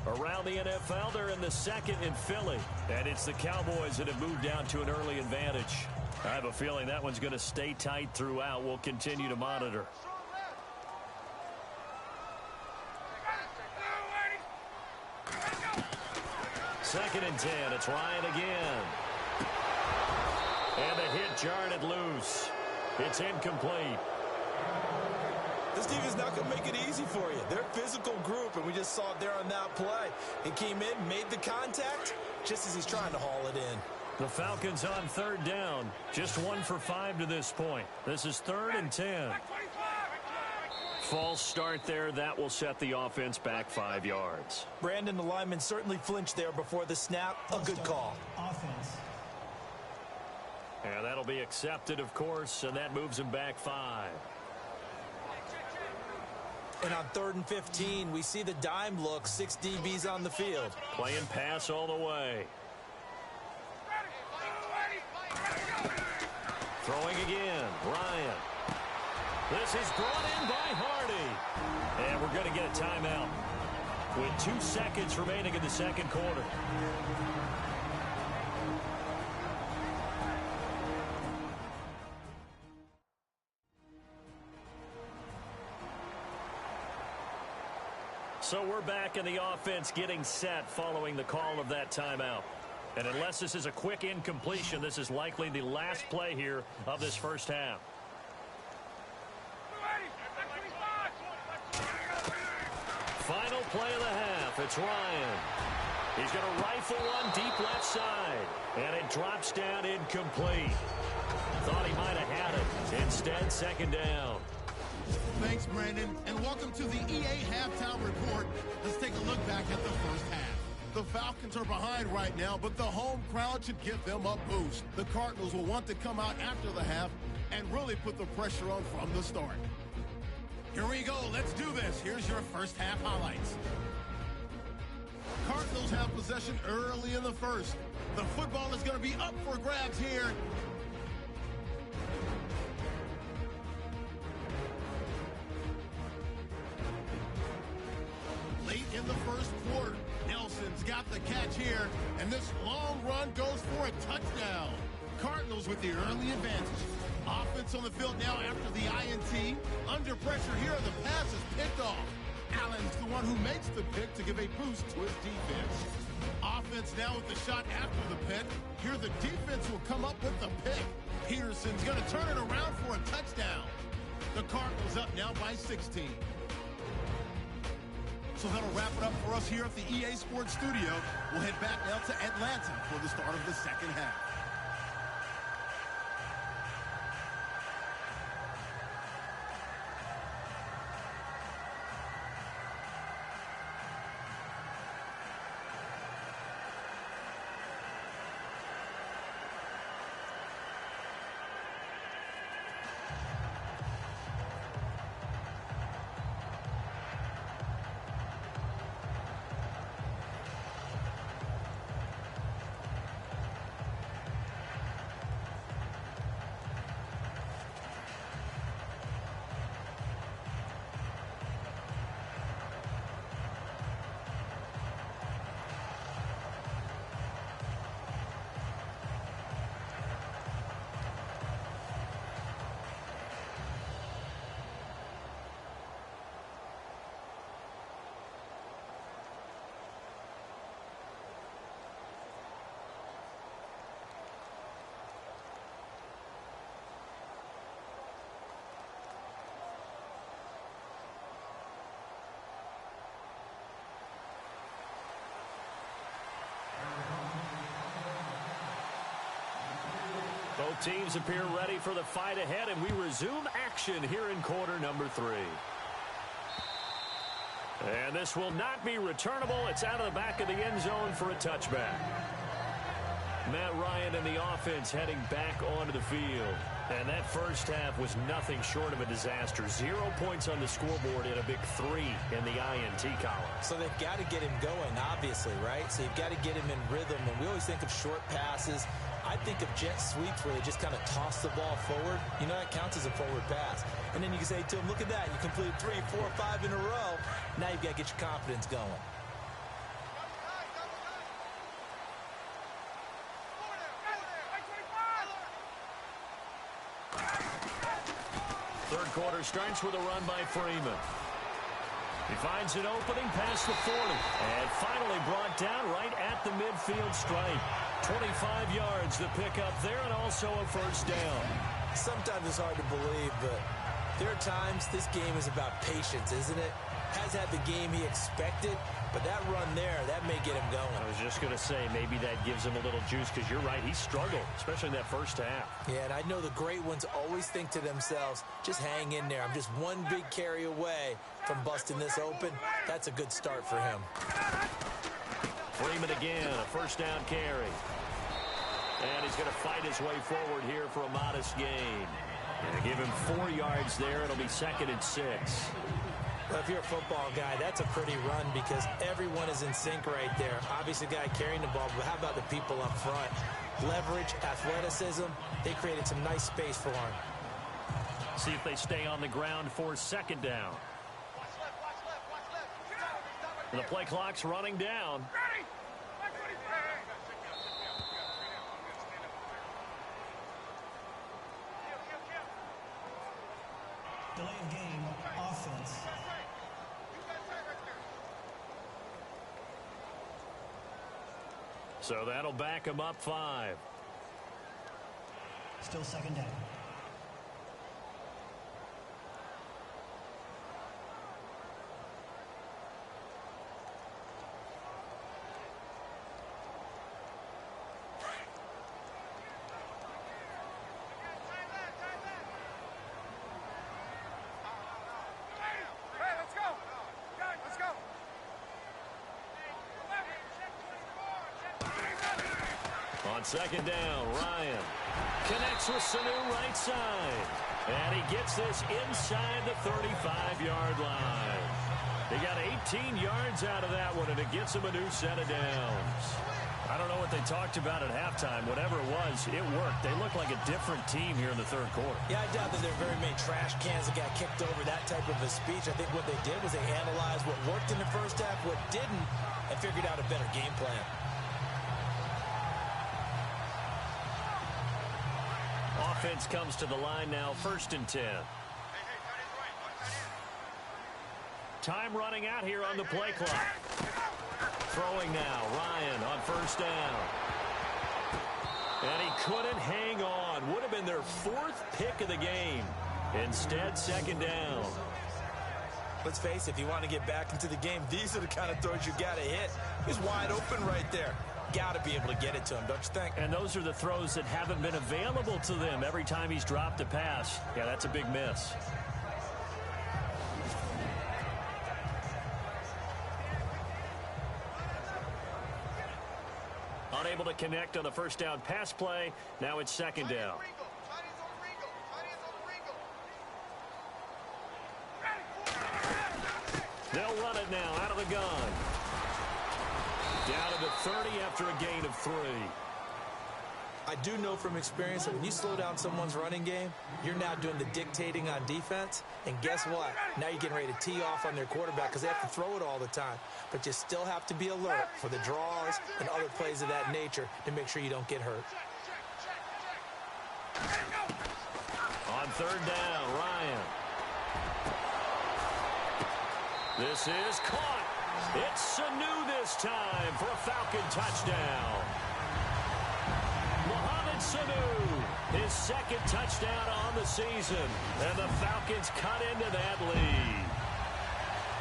Around the NFL, they're in the second in Philly. And it's the Cowboys that have moved down to an early advantage. I have a feeling that one's going to stay tight throughout. We'll continue to monitor. Second and 10. It's Ryan again. And the hit jarred it loose. It's incomplete. This defense is not going to make it easy for you. They're a physical group, and we just saw it there on that play. He came in, made the contact, just as he's trying to haul it in. The Falcons on third down. Just 1 for 5 to this point. This is 3rd and 10. False start there. That will set the offense back 5 yards. Brandon, the lineman certainly flinched there before the snap. A good call. Offense. And that'll be accepted, of course, and that moves him back 5. And on 3rd and 15, we see the dime look. 6 DBs on the field. Playing pass all the way. Throwing again. Ryan. This is brought in by Hardy. And we're going to get a timeout with 2 seconds remaining in the second quarter. So we're back in the offense getting set following the call of that timeout. And unless this is a quick incompletion, this is likely the last play here of this first half. Final play of the half. It's Ryan. He's going to rifle one deep left side. And it drops down incomplete. Thought he might have had it. Instead, second down. Thanks, Brandon, and welcome to the EA Halftime Report. Let's take a look back at the first half. The Falcons are behind right now, but the home crowd should give them a boost. The Cardinals will want to come out after the half and really put the pressure on from the start. Here we go. Let's do this. Here's your first half highlights. Cardinals have possession early in the first. The football is going to be up for grabs here. Late in the first quarter, Nelson's got the catch here, and this long run goes for a touchdown. Cardinals with the early advantage. Offense on the field now after the INT. Under pressure here, the pass is picked off. Allen's the one who makes the pick to give a boost to his defense. Offense now with the shot after the pick. Here the defense will come up with the pick. Peterson's going to turn it around for a touchdown. The Cardinals up now by 16. So that'll wrap it up for us here at the EA Sports Studio. We'll head back now to Atlanta for the start of the second half. Both teams appear ready for the fight ahead, and we resume action here in quarter number 3. And this will not be returnable. It's out of the back of the end zone for a touchback. Matt Ryan and the offense heading back onto the field. And that first half was nothing short of a disaster. 0 points on the scoreboard and a big 3 in the INT column. So they've got to get him going, obviously, right? So you've got to get him in rhythm. And we always think of short passes. I think of jet sweeps where they just kind of toss the ball forward. You know, that counts as a forward pass. And then you can say to him, look at that. You completed 3, 4, 5 in a row. Now you've got to get your confidence going. Third quarter starts with a run by Freeman. He finds an opening past the 40. And finally brought down right at the midfield stripe. 25 yards the pickup there, and also a first down. Sometimes it's hard to believe, but there are times this game is about patience, isn't it? Has had the game he expected, but that run there, that may get him going. I was just going to say, maybe that gives him a little juice, because you're right, he struggled, especially in that first half. Yeah, and I know the great ones always think to themselves, just hang in there. I'm just one big carry away from busting this open. That's a good start for him. Freeman again, a first down carry. And he's going to fight his way forward here for a modest gain. And give him 4 yards there. It'll be 2nd and 6. Well, if you're a football guy, that's a pretty run because everyone is in sync right there. Obviously, the guy carrying the ball, but how about the people up front? Leverage, athleticism, they created some nice space for him. See if they stay on the ground for 2nd down. And the play clock's running down. Delay of game, offense. So that'll back him up 5. Still 2nd down. On 2nd down, Ryan connects with Sanu right side. And he gets this inside the 35-yard line. They got 18 yards out of that one, and it gets him a new set of downs. I don't know what they talked about at halftime. Whatever it was, it worked. They look like a different team here in the third quarter. Yeah, I doubt that there are very many trash cans that got kicked over, that type of a speech. I think what they did was they analyzed what worked in the first half, what didn't, and figured out a better game plan. Offense comes to the line now, 1st and 10. Time running out here on the play clock. Throwing now, Ryan on 1st down. And he couldn't hang on. Would have been their 4th pick of the game. Instead, 2nd down. Let's face it, if you want to get back into the game, these are the kind of throws you got to hit. He's wide open right there. Got to be able to get it to him, don't you think? And those are the throws that haven't been available to them every time he's dropped a pass. Yeah, that's a big miss. Unable to connect on the first down pass play. Now it's 2nd down. They'll run it now out of the gun. Down to the 30 after a gain of 3. I do know from experience that when you slow down someone's running game, you're now doing the dictating on defense. And guess what? Now you're getting ready to tee off on their quarterback because they have to throw it all the time. But you still have to be alert for the draws and other plays of that nature to make sure you don't get hurt. On 3rd down, Ryan. This is caught. It's Sanu this time for a Falcon touchdown. Mohamed Sanu, his 2nd touchdown on the season. And the Falcons cut into that lead.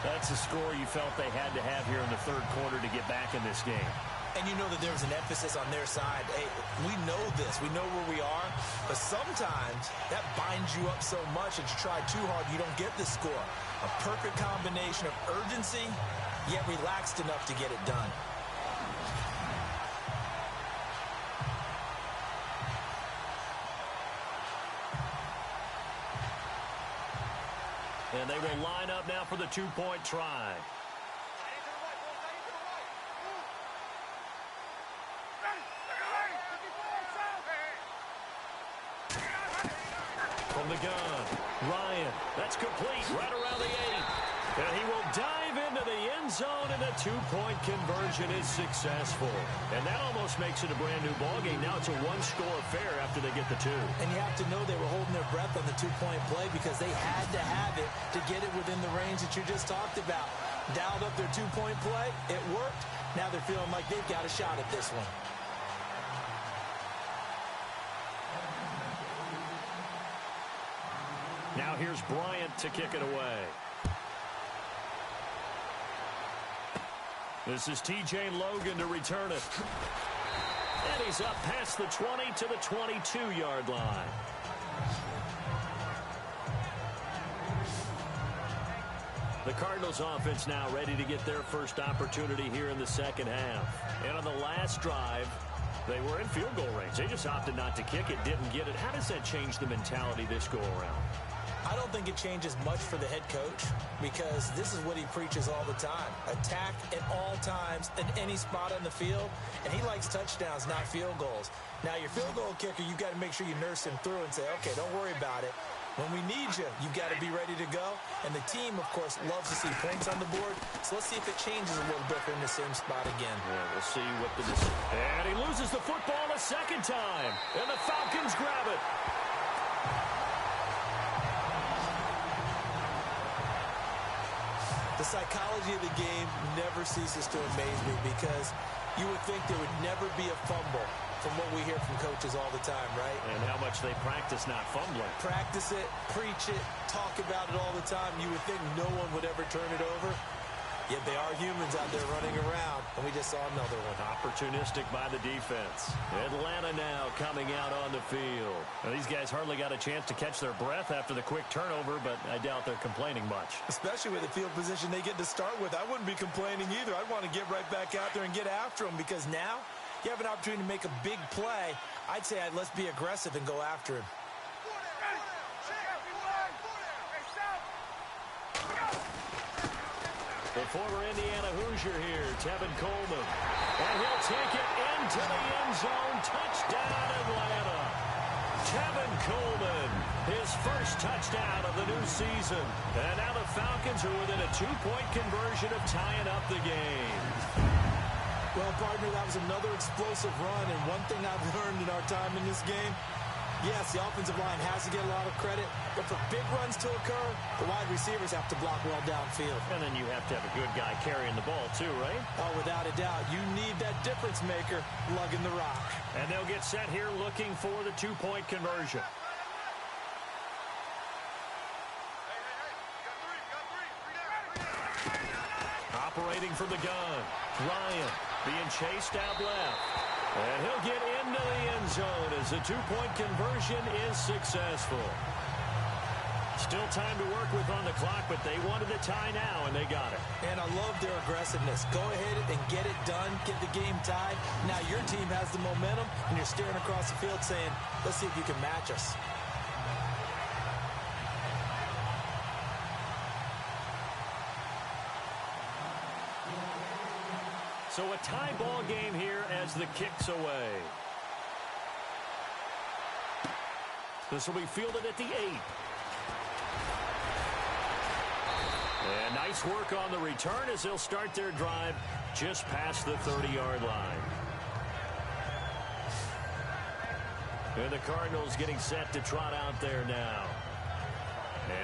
That's a score you felt they had to have here in the 3rd quarter to get back in this game. And you know that there's an emphasis on their side. Hey, we know this. We know where we are. But sometimes that binds you up so much that you try too hard, you don't get the score. A perfect combination of urgency, yet relaxed enough to get it done. And they will line up now for the two-point try. From the gun, Ryan. That's complete right around the 8. And he will dive into the end zone, and a two-point conversion is successful. And that almost makes it a brand-new ballgame. Now it's a one-score affair after they get the 2. And you have to know they were holding their breath on the two-point play because they had to have it to get it within the range that you just talked about. Dialed up their two-point play. It worked. Now they're feeling like they've got a shot at this one. Now here's Bryant to kick it away. This is T.J. Logan to return it. And he's up past the 20 to the 22-yard line. The Cardinals offense now ready to get their first opportunity here in the second half. And on the last drive, they were in field goal range. They just opted not to kick it, didn't get it. How does that change the mentality this go around? I don't think it changes much for the head coach because this is what he preaches all the time. Attack at all times in any spot on the field, and he likes touchdowns, not field goals. Now, your field goal kicker, you've got to make sure you nurse him through and say, okay, don't worry about it. When we need you, you've got to be ready to go. And the team, of course, loves to see points on the board. So let's see if it changes a little bit in the same spot again. Yeah, we'll see what the decision. And he loses the football a second time. And the Falcons grab it. The psychology of the game never ceases to amaze me because you would think there would never be a fumble from what we hear from coaches all the time, right? And how much they practice not fumbling. Practice it, preach it, talk about it all the time. You would think no one would ever turn it over. Yet they are humans out there running around, and we just saw another one. Opportunistic by the defense. Atlanta now coming out on the field. Now, these guys hardly got a chance to catch their breath after the quick turnover, but I doubt they're complaining much. Especially with the field position they get to start with. I wouldn't be complaining either. I'd want to get right back out there and get after them because now you have an opportunity to make a big play. I'd say let's be aggressive and go after him. The former Indiana Hoosier here, Tevin Coleman. And he'll take it into the end zone. Touchdown, Atlanta. Tevin Coleman, his first touchdown of the new season. And now the Falcons are within a two-point conversion of tying up the game. Well, partner, that was another explosive run. And one thing I've learned in our time in this game, yes, the offensive line has to get a lot of credit, but for big runs to occur, the wide receivers have to block well downfield. And then you have to have a good guy carrying the ball too, right? Oh, without a doubt. You need that difference maker lugging the rock. And they'll get set here looking for the two-point conversion. Operating from the gun, Ryan being chased out left. And he'll get into the end zone as the two-point conversion is successful. Still time to work with on the clock, but they wanted the tie now, and they got it. And I love their aggressiveness. Go ahead and get it done, get the game tied. Now your team has the momentum, and you're staring across the field saying, let's see if you can match us. So a tie ball game here as the kick's away. This will be fielded at the 8. And nice work on the return as they'll start their drive just past the 30-yard line. And the Cardinals getting set to trot out there now.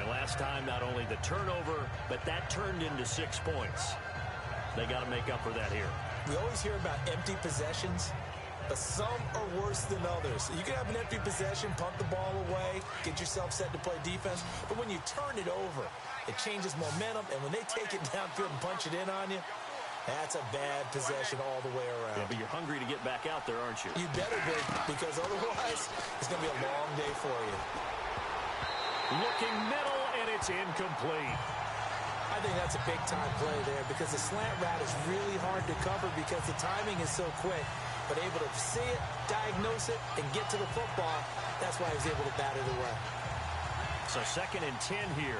And last time, not only the turnover, but that turned into 6 points. They got to make up for that here. We always hear about empty possessions, but some are worse than others. You can have an empty possession, punt the ball away, get yourself set to play defense, but when you turn it over, it changes momentum, and when they take it downfield and punch it in on you, That's a bad possession all the way around. Yeah, but you're hungry to get back out there, aren't you? You better be, because otherwise it's going to be a long day for you. Looking middle, and it's incomplete. I think that's a big-time play there because the slant route is really hard to cover because the timing is so quick. But able to see it, diagnose it, and get to the football, that's why he was able to bat it away. So 2nd and 10 here.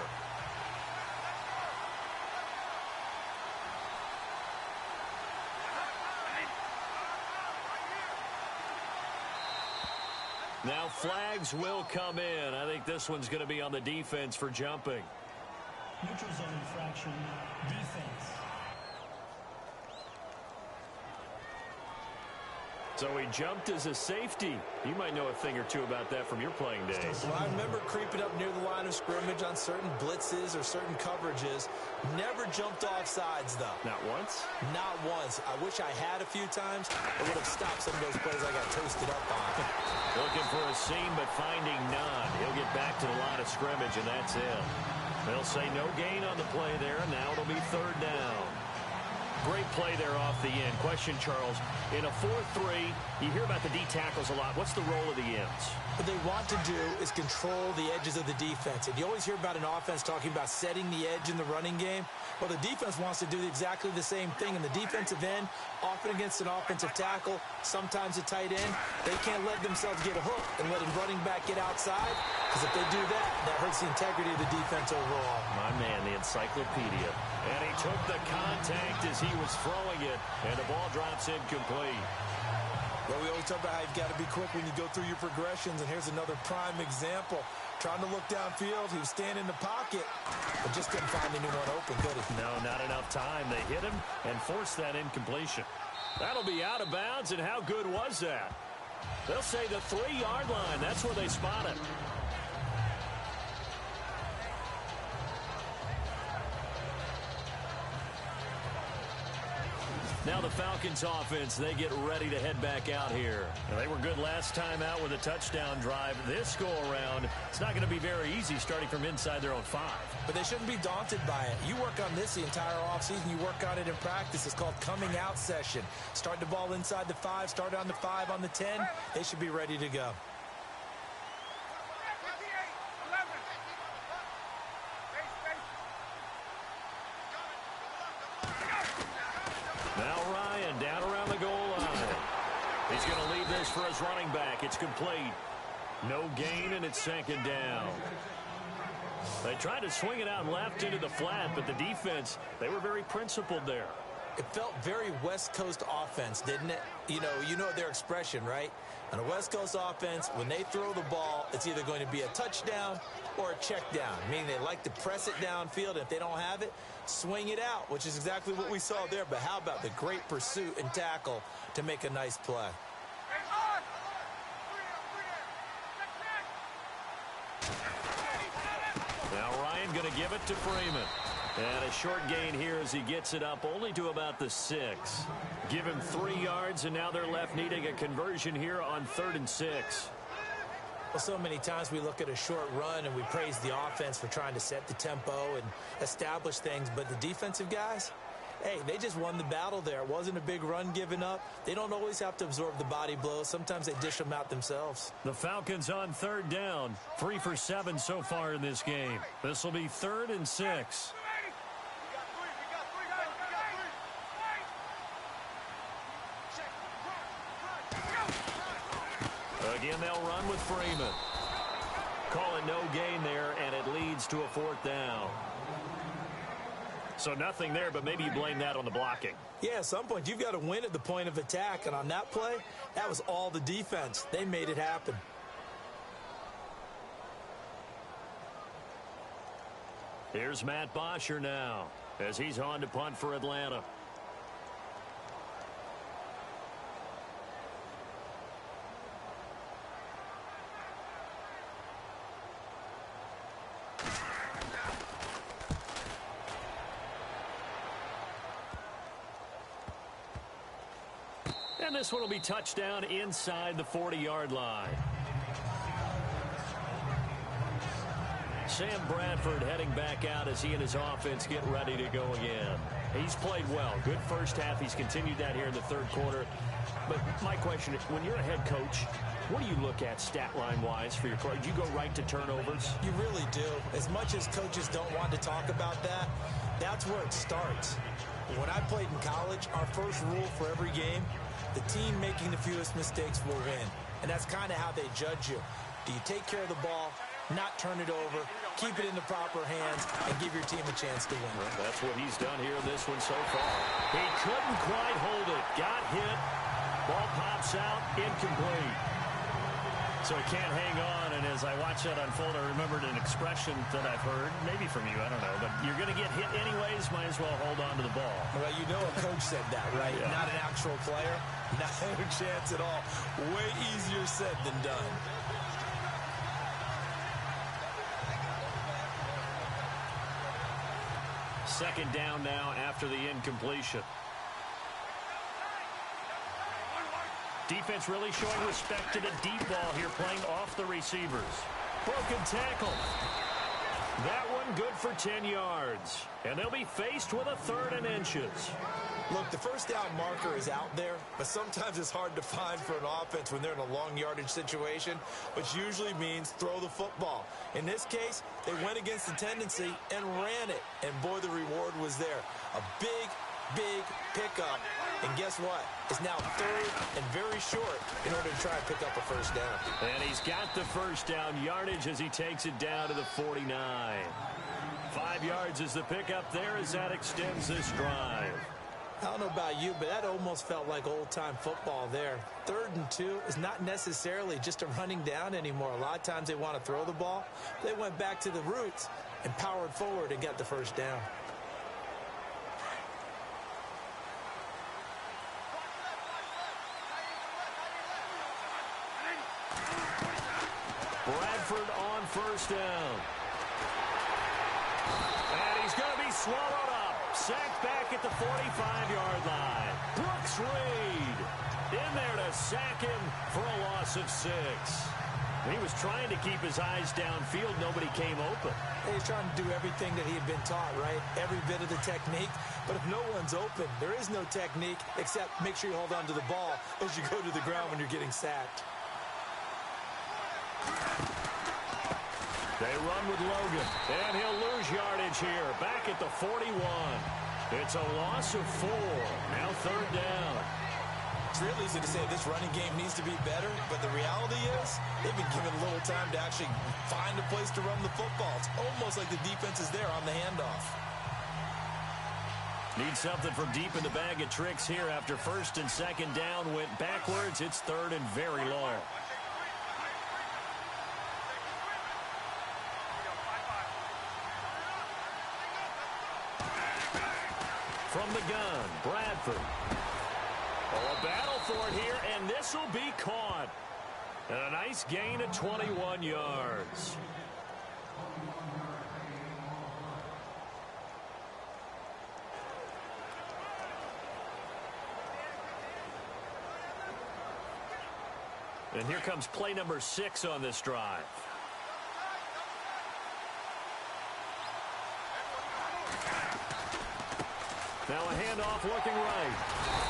Now flags will come in. I think this one's going to be on the defense for jumping. Neutral zone infraction, defense. So he jumped as a safety. You might know a thing or two about that from your playing days. Well, I remember creeping up near the line of scrimmage on certain blitzes or certain coverages. Never jumped off sides, though. Not once? Not once. I wish I had a few times. It would have stopped some of those plays I got toasted up on. Looking for a seam, but finding none. He'll get back to the line of scrimmage, and that's it. They'll say no gain on the play there, and now it'll be 3rd down. Great play there off the end. Question, Charles, in a 4-3, you hear about the D tackles a lot. What's the role of the ends? What they want to do is control the edges of the defense. And you always hear about an offense talking about setting the edge in the running game. Well, the defense wants to do exactly the same thing. In the defensive end, often against an offensive tackle, sometimes a tight end, they can't let themselves get a hook and let a running back get outside. Because if they do that, that hurts the integrity of the defense overall. My man, the encyclopedia. And he took the contact as he was throwing it, and the ball drops incomplete. Well, we always talk about how you've got to be quick when you go through your progressions, and here's another prime example. Trying to look downfield, he was standing in the pocket, but just couldn't find anyone open, could he? No, not enough time. They hit him and forced that incompletion. That'll be out of bounds, and how good was that? They'll say the 3-yard line. That's where they spot it. Now the Falcons offense, they get ready to head back out here. They were good last time out with a touchdown drive. This go-around, it's not going to be very easy starting from inside their own 5. But they shouldn't be daunted by it. You work on this the entire offseason. You work on it in practice. It's called coming out session. Start the ball inside the 5, start on the 5, on the 10. They should be ready to go. Now Ryan down around the goal line. He's going to leave this for his running back. It's complete. No gain, and it's 2nd down. They tried to swing it out left into the flat, but the defense, they were very principled there. It felt very West Coast offense, didn't it? You know their expression, right? On a West Coast offense, when they throw the ball, it's either going to be a touchdown or a check down, meaning they like to press it downfield. And if they don't have it, swing it out, which is exactly what we saw there. But how about the great pursuit and tackle to make a nice play? Now Ryan going to give it to Freeman. And a short gain here as he gets it up only to about the 6. Give him 3 yards, and now they're left needing a conversion here on 3rd and 6. Well, so many times we look at a short run and we praise the offense for trying to set the tempo and establish things. But the defensive guys, hey, they just won the battle there. It wasn't a big run given up. They don't always have to absorb the body blows. Sometimes they dish them out themselves. The Falcons on 3rd down. 3 for 7 so far in this game. This will be 3rd and 6. Again, they'll run with Freeman. Call it no gain there, and it leads to a 4th down. So nothing there, but maybe you blame that on the blocking. Yeah, at some point, you've got to win at the point of attack. And on that play, that was all the defense. They made it happen. Here's Matt Bosher now as he's on to punt for Atlanta. And this one will be touchdown inside the 40-yard line. Sam Bradford heading back out as he and his offense get ready to go again. He's played well. Good first half. He's continued that here in the third quarter. But my question, when you're a head coach, what do you look at stat line-wise for your coach? Do you go right to turnovers? You really do. As much as coaches don't want to talk about that, that's where it starts. When I played in college, our first rule for every game, the team making the fewest mistakes will win. And that's kind of how they judge you. Do you take care of the ball, not turn it over, keep it in the proper hands, and give your team a chance to win? Well, that's what he's done here in this one so far. He couldn't quite hold it. Got hit. Ball pops out. Incomplete. So he can't hang on, and as I watch that unfold, I remembered an expression that I've heard, maybe from you, I don't know, but you're going to get hit anyways, might as well hold on to the ball. Well, you know a coach said that, right? Yeah. Not an actual player. Not a chance at all. Way easier said than done. Second down now after the incompletion. Defense really showing respect to the deep ball here, playing off the receivers. Broken tackle. That one good for 10 yards. And they'll be faced with a 3rd and inches. Look, the first down marker is out there, but sometimes it's hard to find for an offense when they're in a long yardage situation, which usually means throw the football. In this case, they went against the tendency and ran it. And boy, the reward was there. A big pickup. And guess what? It's now 3rd and very short in order to try and pick up a first down. And he's got the first down yardage as he takes it down to the 49. 5 yards is the pickup there as that extends this drive. I don't know about you, but that almost felt like old-time football there. 3rd and 2 is not necessarily just a running down anymore. A lot of times they want to throw the ball. They went back to the roots and powered forward and got the first down. Bradford on first down. And he's going to be swallowed up. Sacked back at the 45-yard line. Brooks Reed in there to sack him for a loss of 6. He was trying to keep his eyes downfield. Nobody came open. He's trying to do everything that he had been taught, right? Every bit of the technique. But if no one's open, there is no technique except make sure you hold on to the ball as you go to the ground when you're getting sacked. They run with Logan, and he'll lose yardage here, back at the 41. It's a loss of 4. Now 3rd down. It's real easy to say this running game needs to be better, but the reality is they've been given a little time to actually find a place to run the football. It's almost like the defense is there on the handoff. Need something from deep in the bag of tricks here after 1st and 2nd down went backwards. It's 3rd and very long. From the gun, Bradford. Oh, a battle for it here, and this will be caught. And a nice gain of 21 yards. And here comes play number 6 on this drive. Now a handoff looking right.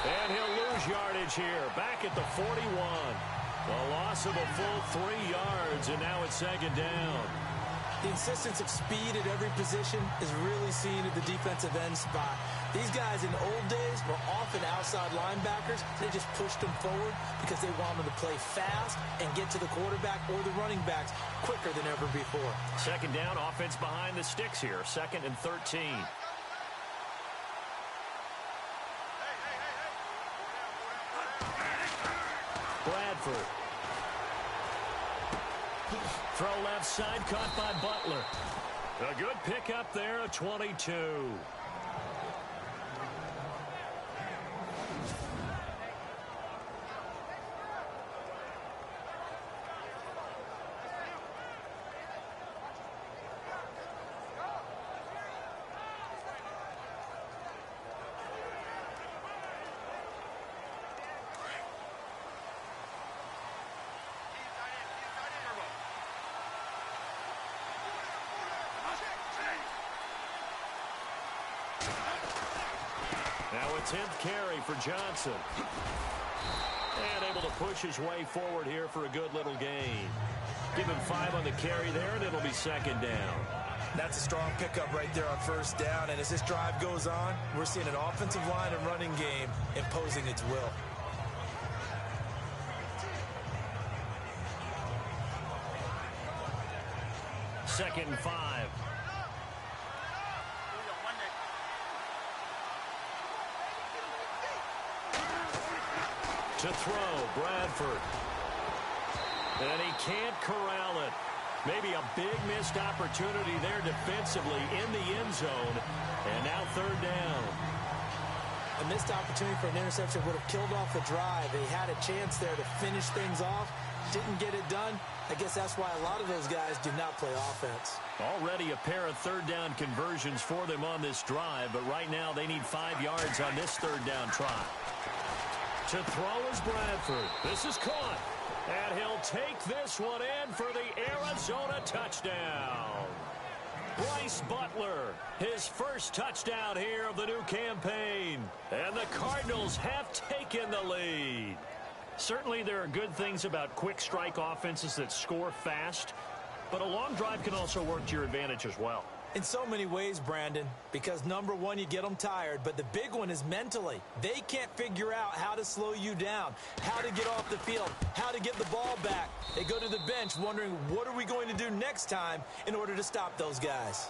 And he'll lose yardage here. Back at the 41. A loss of a full 3 yards, and now it's 2nd down. The insistence of speed at every position is really seen at the defensive end spot. These guys in the old days were often outside linebackers. They just pushed them forward because they wanted to play fast and get to the quarterback or the running backs quicker than ever before. 2nd down, offense behind the sticks here. 2nd and 13. Bradford. Throw left side, caught by Butler. A good pickup there, a 22. Now a 10th carry for Johnson. And able to push his way forward here for a good little gain. Give him 5 on the carry there, and it'll be second down. That's a strong pickup right there on first down. And as this drive goes on, we're seeing an offensive line and running game imposing its will. Second and 5. To throw, Bradford. And he can't corral it. Maybe a big missed opportunity there defensively in the end zone. And now third down. A missed opportunity for an interception would have killed off the drive. They had a chance there to finish things off. Didn't get it done. I guess that's why a lot of those guys do not play offense. Already a pair of third down conversions for them on this drive. But right now they need 5 yards on this third down try. To throw is Bradford. This is caught. And he'll take this one in for the Arizona touchdown. Bryce Butler, his first touchdown here of the new campaign. And the Cardinals have taken the lead. Certainly there are good things about quick strike offenses that score fast. But a long drive can also work to your advantage as well. In so many ways, Brandon, because number one, you get them tired, but the big one is mentally. They can't figure out how to slow you down, how to get off the field, how to get the ball back. They go to the bench wondering, what are we going to do next time in order to stop those guys?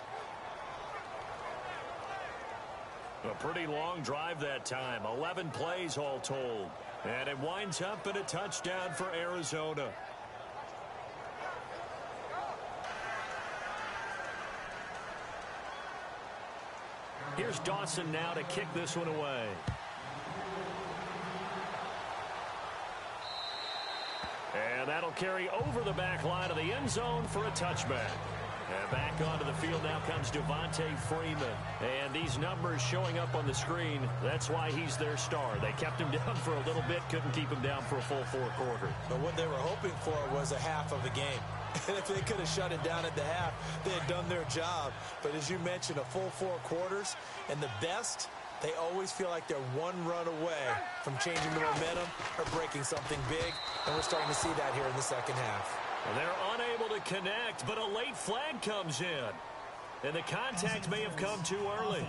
A pretty long drive that time, 11 plays all told. And it winds up in a touchdown for Arizona. Here's Dawson now to kick this one away. And that'll carry over the back line of the end zone for a touchback. And back onto the field now comes Devontae Freeman. And these numbers showing up on the screen, that's why he's their star. They kept him down for a little bit, couldn't keep him down for a full 4 quarters. But what they were hoping for was a half of a game. And if they could have shut it down at the half, they had done their job. But as you mentioned, a full 4 quarters, and the best, they always feel like they're one run away from changing the momentum or breaking something big. And we're starting to see that here in the second half. Well, they're unable to connect, but a late flag comes in. And the contact may have come too early.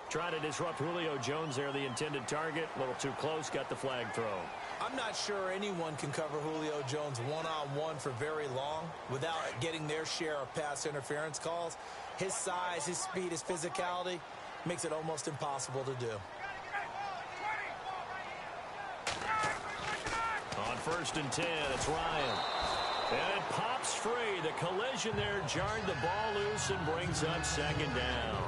Trying to disrupt Julio Jones there, the intended target. A little too close, got the flag thrown. I'm not sure anyone can cover Julio Jones one-on-one for very long without getting their share of pass interference calls. His size, his speed, his physicality makes it almost impossible to do. On 1st and 10, it's Ryan. And it pops free. The collision there jarred the ball loose and brings up second down.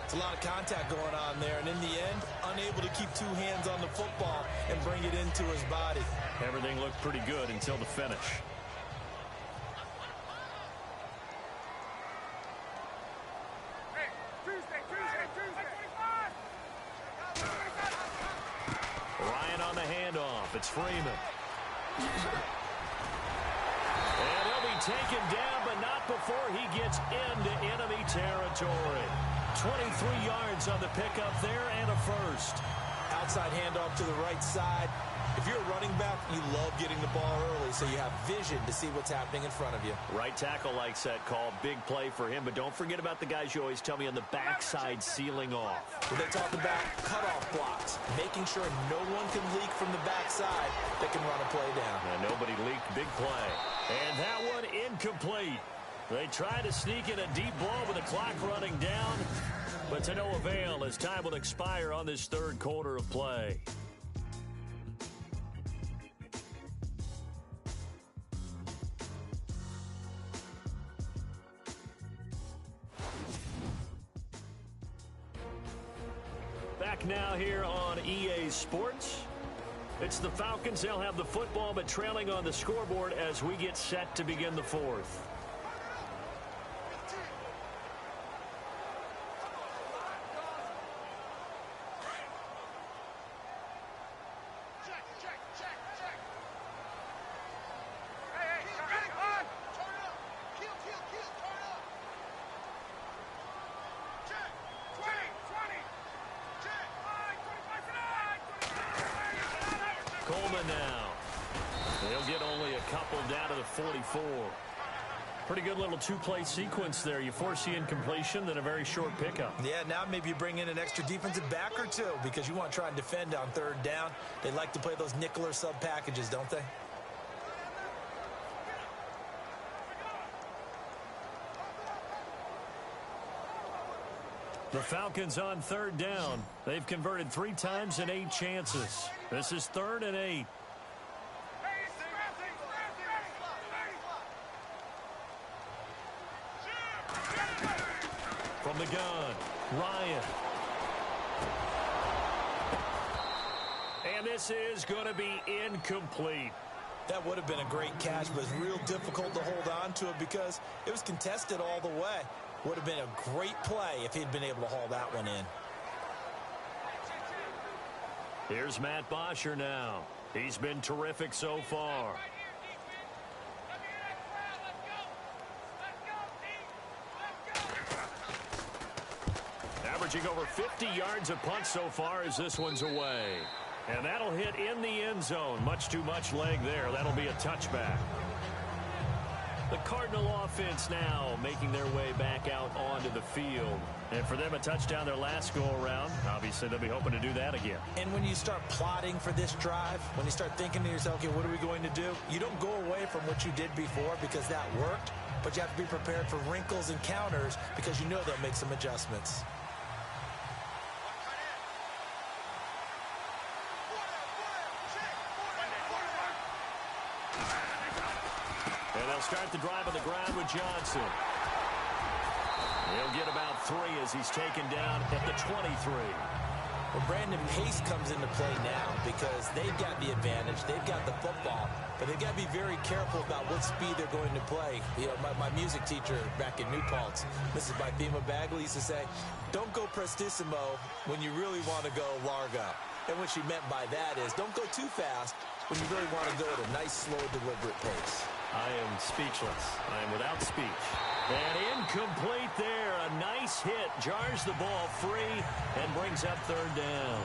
It's a lot of contact going on there, and in the end, unable to keep 2 hands on the football and bring it into his body. Everything looked pretty good until the finish. Hey, Tuesday. Ryan on the handoff. It's Freeman. And he'll be taken down, but not before he gets into enemy territory. 23 yards on the pickup there and a first. Outside handoff to the right side. If you're a running back, you love getting the ball early so you have vision to see what's happening in front of you. Right tackle likes that call. Big play for him, but don't forget about the guys you always tell me on the backside sealing off. When they talk about cutoff blocks, making sure no one can leak from the backside that can run a play down. And nobody leaked. Big play. And that one incomplete. They try to sneak in a deep ball with the clock running down, but to no avail as time will expire on this third quarter of play. Back now here on EA Sports. It's the Falcons. They'll have the football, but trailing on the scoreboard as we get set to begin the fourth. line now. They'll get only a couple down to the 44. Pretty good little two-play sequence there. You force the incompletion, then a very short pickup. Yeah, now maybe you bring in an extra defensive back or two because you want to try and defend on third down. They like to play those nickel or sub packages, don't they? The Falcons on third down. They've converted 3 times in 8 chances. This is 3rd and 8. From the gun, Ryan. And this is going to be incomplete. That would have been a great catch, but it's real difficult to hold on to it because it was contested all the way. Would have been a great play if he'd been able to haul that one in. Here's Matt Bosher now. He's been terrific so far. Averaging over 50 yards a punt so far as this one's away. And that'll hit in the end zone. Much too much leg there. That'll be a touchback. The Cardinal offense now making their way back out onto the field. And for them, a touchdown their last go-around. Obviously, they'll be hoping to do that again. And when you start plotting for this drive, when you start thinking to yourself, okay, what are we going to do? You don't go away from what you did before because that worked, but you have to be prepared for wrinkles and counters because you know they'll make some adjustments. And they'll start the drive on the ground with Johnson. He'll get about 3 as he's taken down at the 23. Well, Brandon, pace comes into play now because they've got the advantage. They've got the football, but they've got to be very careful about what speed they're going to play. You know, my music teacher back in New Paltz, Mrs. Bythema Bagley, used to say, don't go prestissimo when you really want to go largo. And what she meant by that is don't go too fast when you really want to go at a nice, slow, deliberate pace. I am speechless. I am without speech. And incomplete there. A nice hit. Jars the ball free and brings up third down.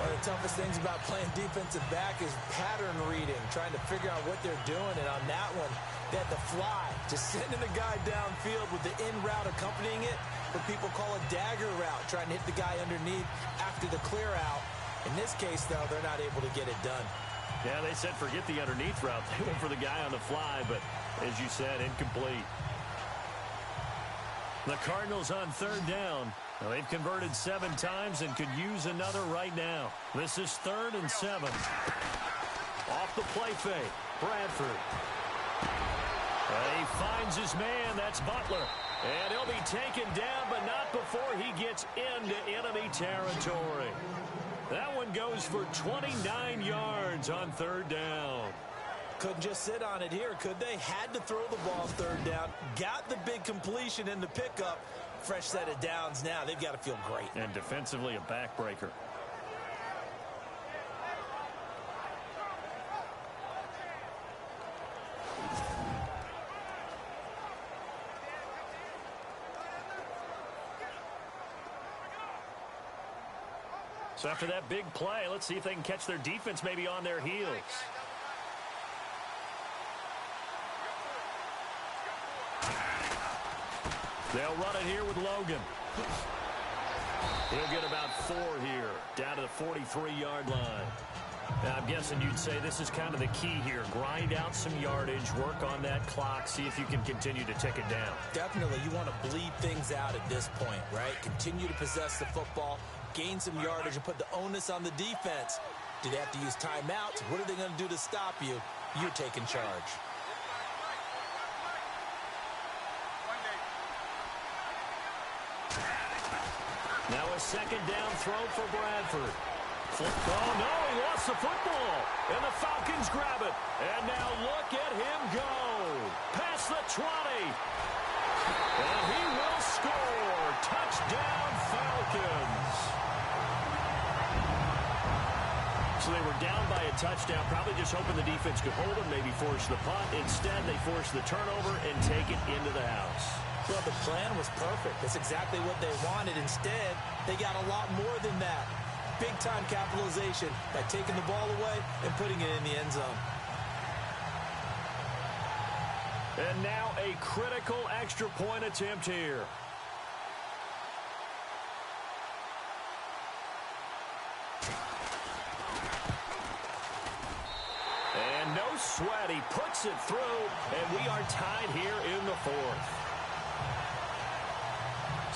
One of the toughest things about playing defensive back is pattern reading, trying to figure out what they're doing. And on that one, they had to fly, just sending the guy downfield with the in route accompanying it, what people call a dagger route, trying to hit the guy underneath after the clear out. In this case, though, they're not able to get it done. Yeah, they said forget the underneath route. They went for the guy on the fly, but as you said, incomplete. The Cardinals on third down. Now, they've converted 7 times and could use another right now. This is 3rd and 7. Off the play fake, Bradford. He finds his man. That's Butler. And he'll be taken down, but not before he gets into enemy territory. That one goes for 29 yards on third down. Couldn't just sit on it here, could they? Had to throw the ball third down. Got the big completion in the pickup. Fresh set of downs now. They've got to feel great. And defensively, a backbreaker. So after that big play, let's see if they can catch their defense maybe on their heels. They'll run it here with Logan. He'll get about 4 here, down to the 43-yard line. Now, I'm guessing you'd say this is kind of the key here. Grind out some yardage, work on that clock, see if you can continue to tick it down. Definitely. You want to bleed things out at this point, right? Continue to possess the football, gain some yardage, and put the onus on the defense. Do they have to use timeouts? What are they going to do to stop you? You're taking charge. Now a second down throw for Bradford. Oh, no, he lost the football. And the Falcons grab it. And now look at him go. Past the 20. And he will score. Touchdown, Falcons. So they were down by a touchdown, probably just hoping the defense could hold them, maybe force the punt. Instead, they force the turnover and take it into the house. Well, the plan was perfect. That's exactly what they wanted. Instead, they got a lot more than that. big-time capitalization by taking the ball away and putting it in the end zone. And now a critical extra point attempt here. And no sweat. He puts it through, and we are tied here in the fourth.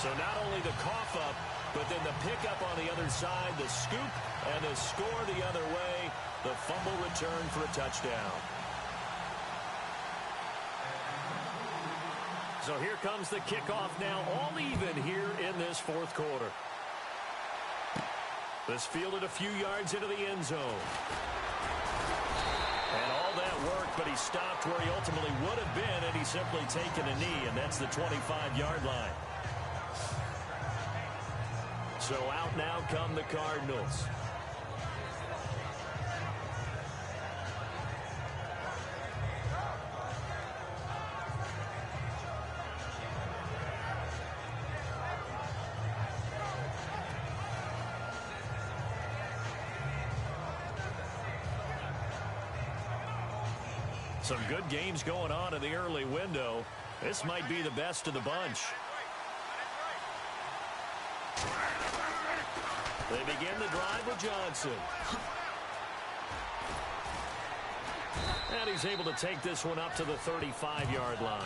So not only the cough up, but then the pickup on the other side, the scoop, and the score the other way. The fumble return for a touchdown. So here comes the kickoff now, all even here in this fourth quarter. This fielded a few yards into the end zone. And all that work, but he stopped where he ultimately would have been had he simply taken a knee, and that's the 25-yard line. So out now come the Cardinals. Some good games going on in the early window. This might be the best of the bunch. They begin the drive with Johnson. And he's able to take this one up to the 35-yard line.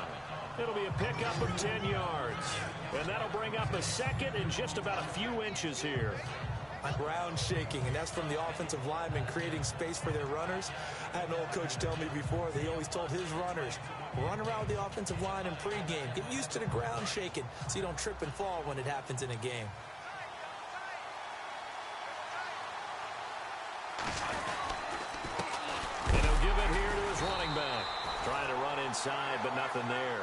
It'll be a pickup of 10 yards. And that'll bring up a second in just about a few inches here. Ground shaking, and that's from the offensive linemen creating space for their runners. I had an old coach tell me before, they always told his runners, run around the offensive line in pregame. Get used to the ground shaking so you don't trip and fall when it happens in a game. And he'll give it here to his running back. Trying to run inside, but nothing there.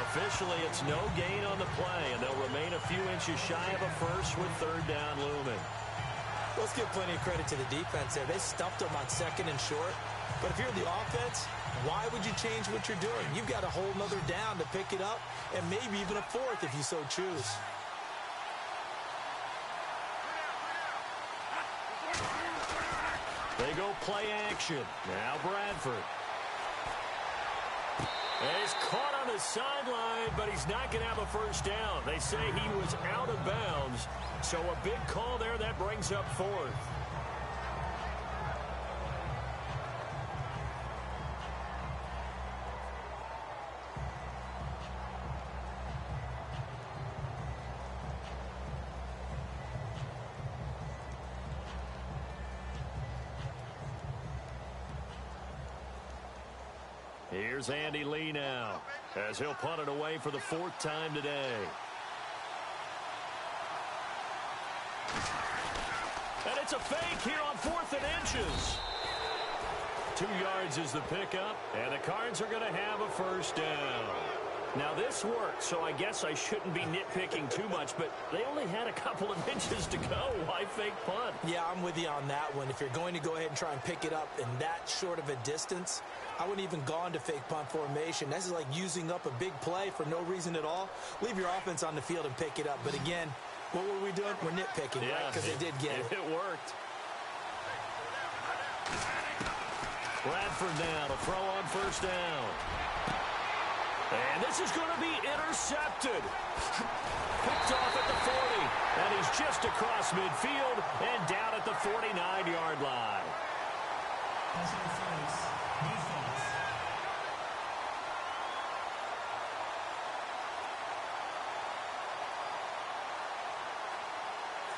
Officially, it's no gain on the play, and they'll remain a few inches shy of a first with third down looming. Let's give plenty of credit to the defense there. They stuffed them on second and short. But if you're the offense, why would you change what you're doing? You've got a whole nother down to pick it up, and maybe even a fourth if you so choose. They go play action. Now Bradford. And he's caught on the sideline, but he's not going to have a first down. They say he was out of bounds. So a big call there that brings up fourth. Here's Andy Lee now, as he'll punt it away for the fourth time today. And it's a fake here on 4th and inches. 2 yards is the pickup, and the Cards are going to have a first down. Now, this worked, so I guess I shouldn't be nitpicking too much, but they only had a couple of inches to go. Why fake punt? Yeah, I'm with you on that one. If you're going to go ahead and try and pick it up in that short of a distance, I wouldn't even gone to fake punt formation. This is like using up a big play for no reason at all. Leave your offense on the field and pick it up. But again, what were we doing? We're nitpicking, yeah, right? Because they did get it. It worked. Bradford now to throw on first down. And this is going to be intercepted. Picked off at the 40. And he's just across midfield and down at the 49-yard line. Pass interference. Defense.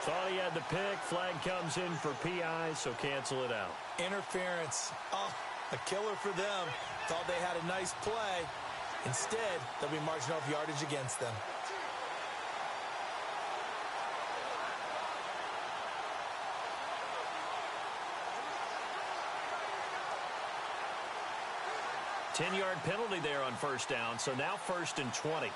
Thought he had the pick. Flag comes in for PI, so cancel it out. Interference. Oh, a killer for them. Thought they had a nice play. Instead, they'll be marching off yardage against them. Ten-yard penalty there on first down, so now 1st and 20.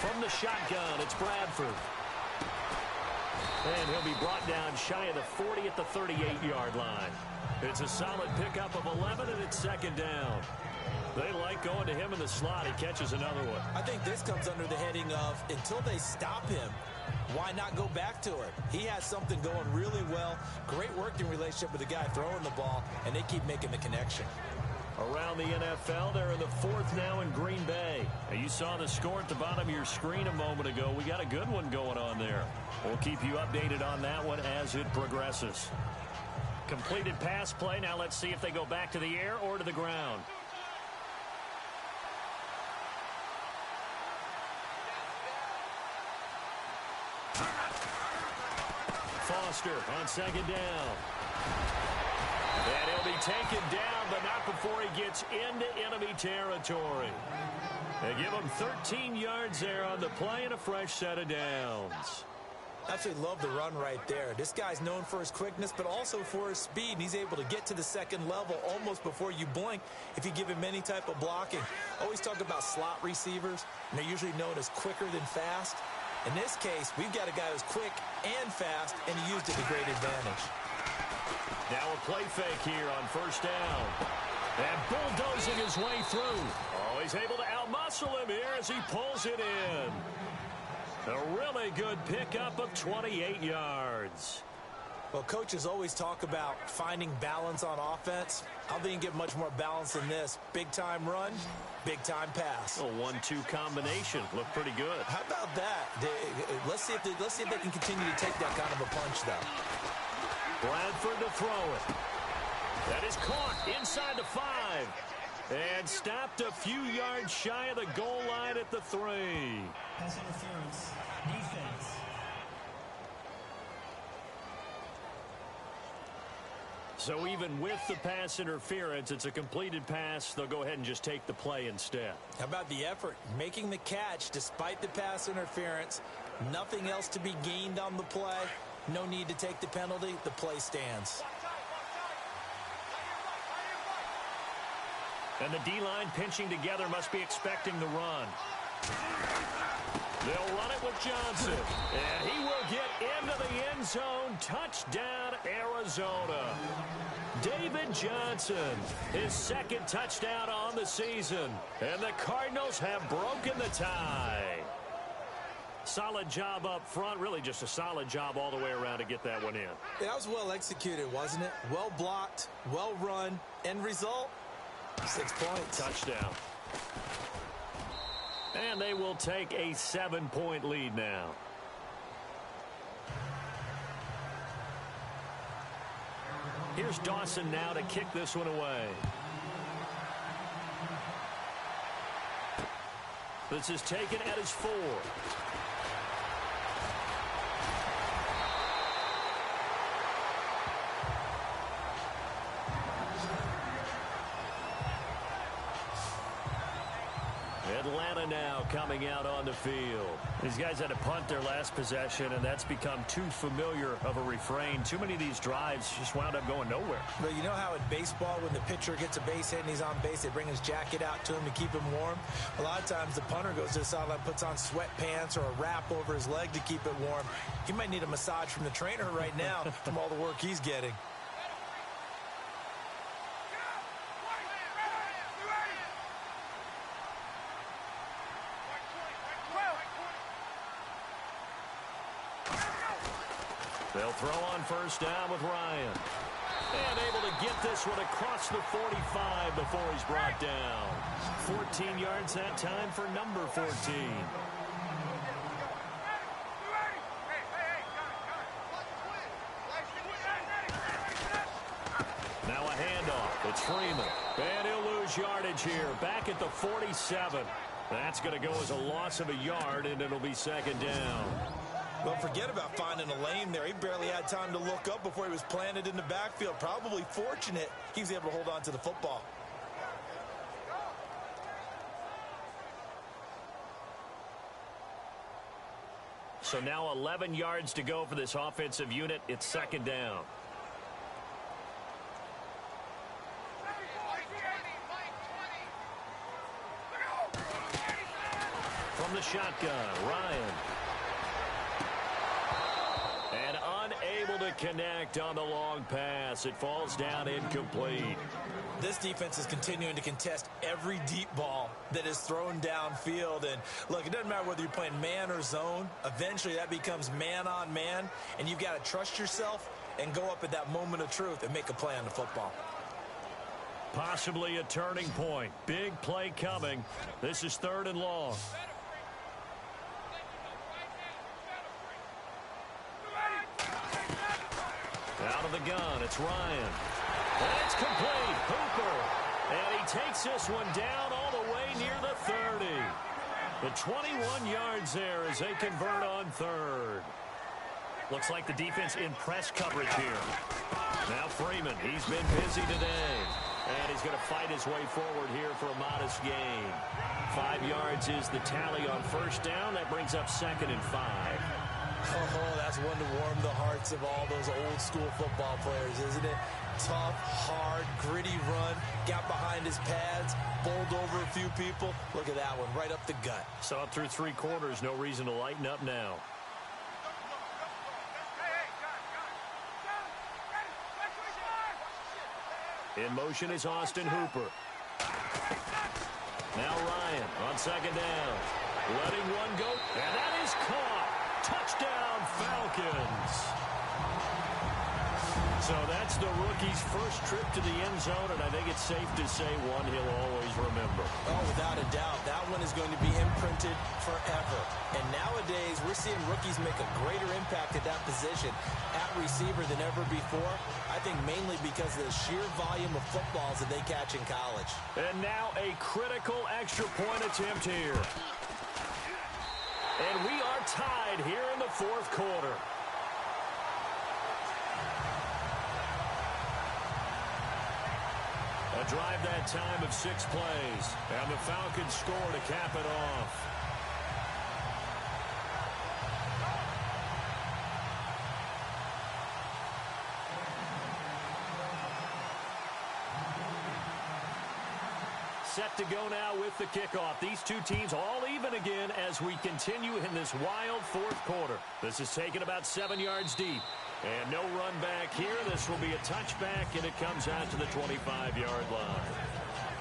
From the shotgun, it's Bradford. And he'll be brought down shy of the 40 at the 38-yard line. It's a solid pickup of 11, and it's second down. They like going to him in the slot. He catches another one. I think this comes under the heading of until they stop him, why not go back to it? He has something going really well. Great working relationship with the guy throwing the ball, and they keep making the connection. Around the NFL, they're in the fourth now in Green Bay. Now, you saw the score at the bottom of your screen a moment ago. We got a good one going on there. We'll keep you updated on that one as it progresses. Completed pass play. Now let's see if they go back to the air or to the ground. Foster on second down. And he'll be taken down, but not before he gets into enemy territory. They give him 13 yards there on the play and a fresh set of downs. Absolutely love the run right there. This guy's known for his quickness, but also for his speed. And he's able to get to the second level almost before you blink if you give him any type of blocking. Always talk about slot receivers, and they're usually known as quicker than fast. In this case, we've got a guy who's quick and fast, and he used it to great advantage. Now a play fake here on first down. And bulldozing his way through. Oh, he's able to outmuscle him here as he pulls it in. A really good pickup of 28 yards. Well, coaches always talk about finding balance on offense. I don't think you can get much more balance than this. Big-time run, big-time pass. A 1-2 combination. Looked pretty good. How about that? Let's see if they can continue to take that kind of a punch, though. Bradford to throw it. That is caught inside the 5. And stopped a few yards shy of the goal line at the 3. Pass interference. Defense. So even with the pass interference, it's a completed pass. They'll go ahead and just take the play instead. How about the effort? Making the catch despite the pass interference. Nothing else to be gained on the play. No need to take the penalty. The play stands. And the D-line pinching together must be expecting the run. They'll run it with Johnson. And he will get into the end zone. Touchdown, Arizona. David Johnson, his second touchdown on the season. And the Cardinals have broken the tie. Solid job up front. Really just a solid job all the way around to get that one in. That was well executed, wasn't it? Well blocked, well run. End result? 6 points. Touchdown. And they will take a 7-point lead now. Here's Dawson now to kick this one away. This is taken at his 4. Atlanta now coming out on the field. These guys had to punt their last possession, and that's become too familiar of a refrain. Too many of these drives just wound up going nowhere. But you know how in baseball, when the pitcher gets a base hit and he's on base, they bring his jacket out to him to keep him warm? A lot of times the punter goes to the sideline, puts on sweatpants or a wrap over his leg to keep it warm. He might need a massage from the trainer right now from all the work he's getting. They'll throw on first down with Ryan. And able to get this one across the 45 before he's brought down. 14 yards that time for number 14. Now a handoff. It's Freeman. And he'll lose yardage here. Back at the 47. That's going to go as a loss of a yard, and it'll be second down. Well, forget about finding a lane there. He barely had time to look up before he was planted in the backfield. Probably fortunate he was able to hold on to the football. So now 11 yards to go for this offensive unit. It's second down. From the shotgun, Ryan. And unable to to connect on the long pass. It falls down incomplete. This defense is continuing to contest every deep ball that is thrown downfield. And, look, it doesn't matter whether you're playing man or zone. Eventually, that becomes man-on-man, and you've got to trust yourself and go up at that moment of truth and make a play on the football. Possibly a turning point. Big play coming. This is 3rd and long. Out of the gun, it's Ryan. And it's complete. Hooper. And he takes this one down all the way near the 30. The 21 yards there as they convert on 3rd. Looks like the defense in press coverage here. Now Freeman, he's been busy today. And he's going to fight his way forward here for a modest gain. 5 yards is the tally on 1st down. That brings up 2nd and 5. Oh, that's one to warm the hearts of all those old-school football players, isn't it? Tough, hard, gritty run. Got behind his pads, bowled over a few people. Look at that one, right up the gut. So up through 3 quarters, no reason to lighten up now. In motion is Austin Hooper. Now Ryan on 2nd down. Letting one go, and that is caught. Touchdown, Falcons. So that's the rookie's first trip to the end zone, and I think it's safe to say one he'll always remember. Oh, without a doubt. That one is going to be imprinted forever. And nowadays, we're seeing rookies make a greater impact at that position at receiver than ever before. I think mainly because of the sheer volume of footballs that they catch in college. And now a critical extra point attempt here. And we are tied here in the 4th quarter. A drive that time of 6 plays. And the Falcons score to cap it off. Set to go now with the kickoff. These two teams all even again as we continue in this wild 4th quarter. This is taken about 7 yards deep. And no run back here. This will be a touchback, and it comes out to the 25-yard line.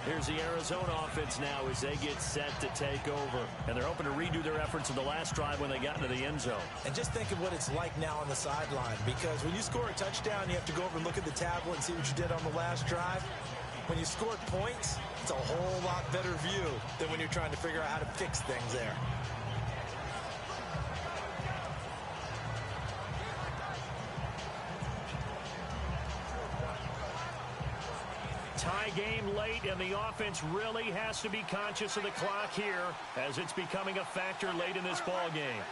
Here's the Arizona offense now as they get set to take over. And they're hoping to redo their efforts in the last drive when they got into the end zone. And just think of what it's like now on the sideline, because when you score a touchdown, you have to go over and look at the tablet and see what you did on the last drive. When you scored points, it's a whole lot better view than when you're trying to figure out how to fix things there. Tie game late, and the offense really has to be conscious of the clock here as it's becoming a factor late in this ball game.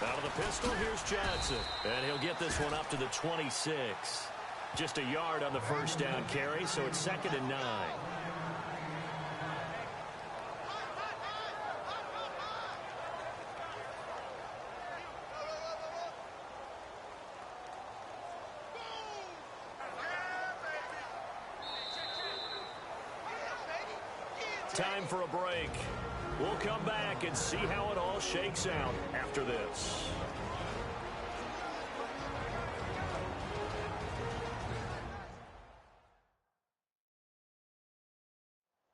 Out of the pistol, here's Johnson. And he'll get this one up to the 26. Just a yard on the 1st down carry, so it's 2nd and 9. Time for a break. We'll come back and see how it all shakes out after this.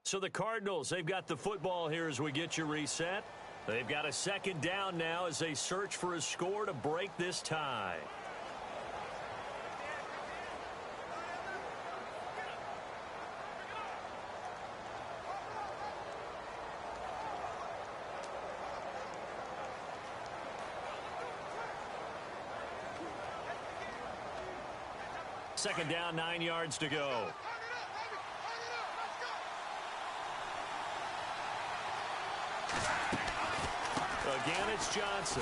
So the Cardinals, they've got the football here as we get you reset. They've got a 2nd down now as they search for a score to break this tie. Second down, 9 yards to go. Again, it's Johnson.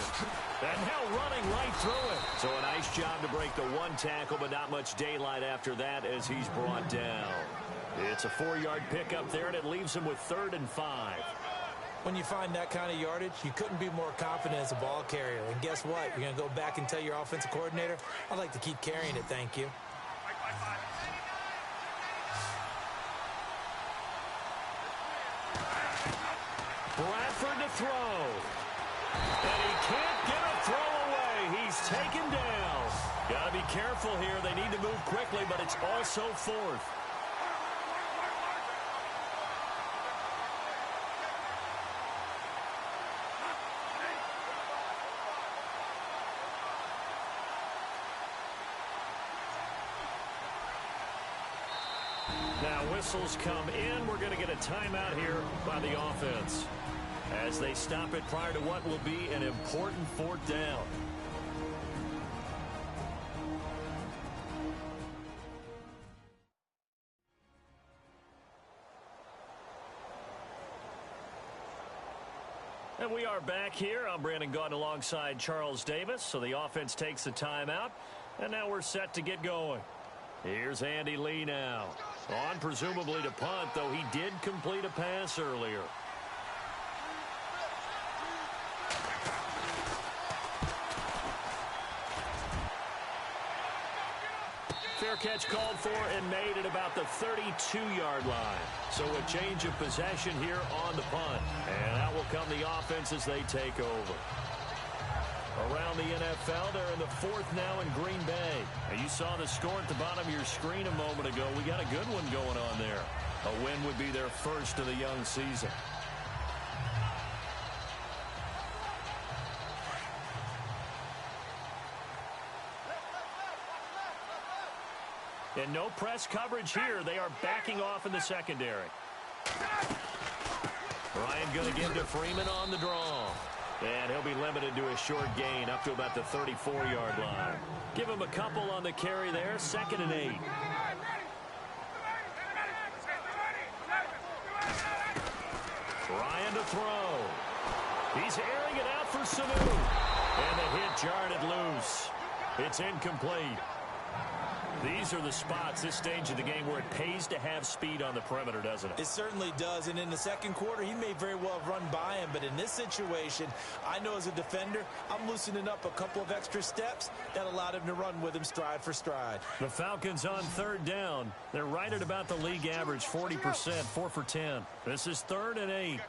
And now running right through it. So a nice job to break the 1 tackle, but not much daylight after that as he's brought down. It's a 4-yard pickup there, and it leaves him with 3rd and 5. When you find that kind of yardage, you couldn't be more confident as a ball carrier. And guess what? You're going to go back and tell your offensive coordinator, I'd like to keep carrying it, thank you. Stafford to throw. And he can't get a throw away. He's taken down. Got to be careful here. They need to move quickly, but it's also fourth. Now whistles come in. We're going to get a timeout here by the offense as they stop it prior to what will be an important fourth down. And we are back here. I'm Brandon Gaudin alongside Charles Davis. So the offense takes the timeout, and now we're set to get going. Here's Andy Lee now. On presumably to punt, though he did complete a pass earlier. Fair catch called for and made at about the 32-yard line. So a change of possession here on the punt. And out will come the offense as they take over. Around the NFL, they're in the fourth now in Green Bay. And you saw the score at the bottom of your screen a moment ago. We got a good one going on there. A win would be their first of the young season. And no press coverage here. They are backing off in the secondary. Ryan going to give to Freeman on the draw. And he'll be limited to a short gain up to about the 34-yard line. Give him a couple on the carry there. 2nd and 8. Ryan to throw. He's airing it out for Sanu. And the hit jarred it loose. It's incomplete. These are the spots, this stage of the game, where it pays to have speed on the perimeter, doesn't it? It certainly does, and in the second quarter, he may very well have run by him, but in this situation, I know as a defender, I'm loosening up a couple of extra steps that allowed him to run with him stride for stride. The Falcons on 3rd down. They're right at about the league average, 40%, 4 for 10. This is 3rd and 8.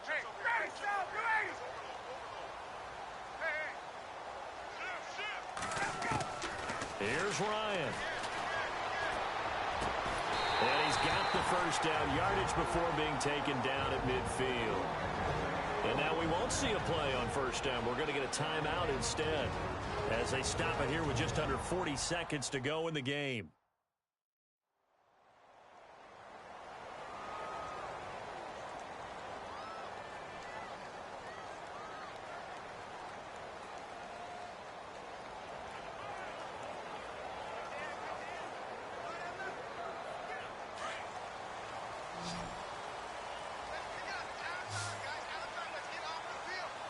Here's Ryan. And he's got the first down, yardage before being taken down at midfield. And now we won't see a play on first down. We're going to get a timeout instead as they stop it here with just under 40 seconds to go in the game.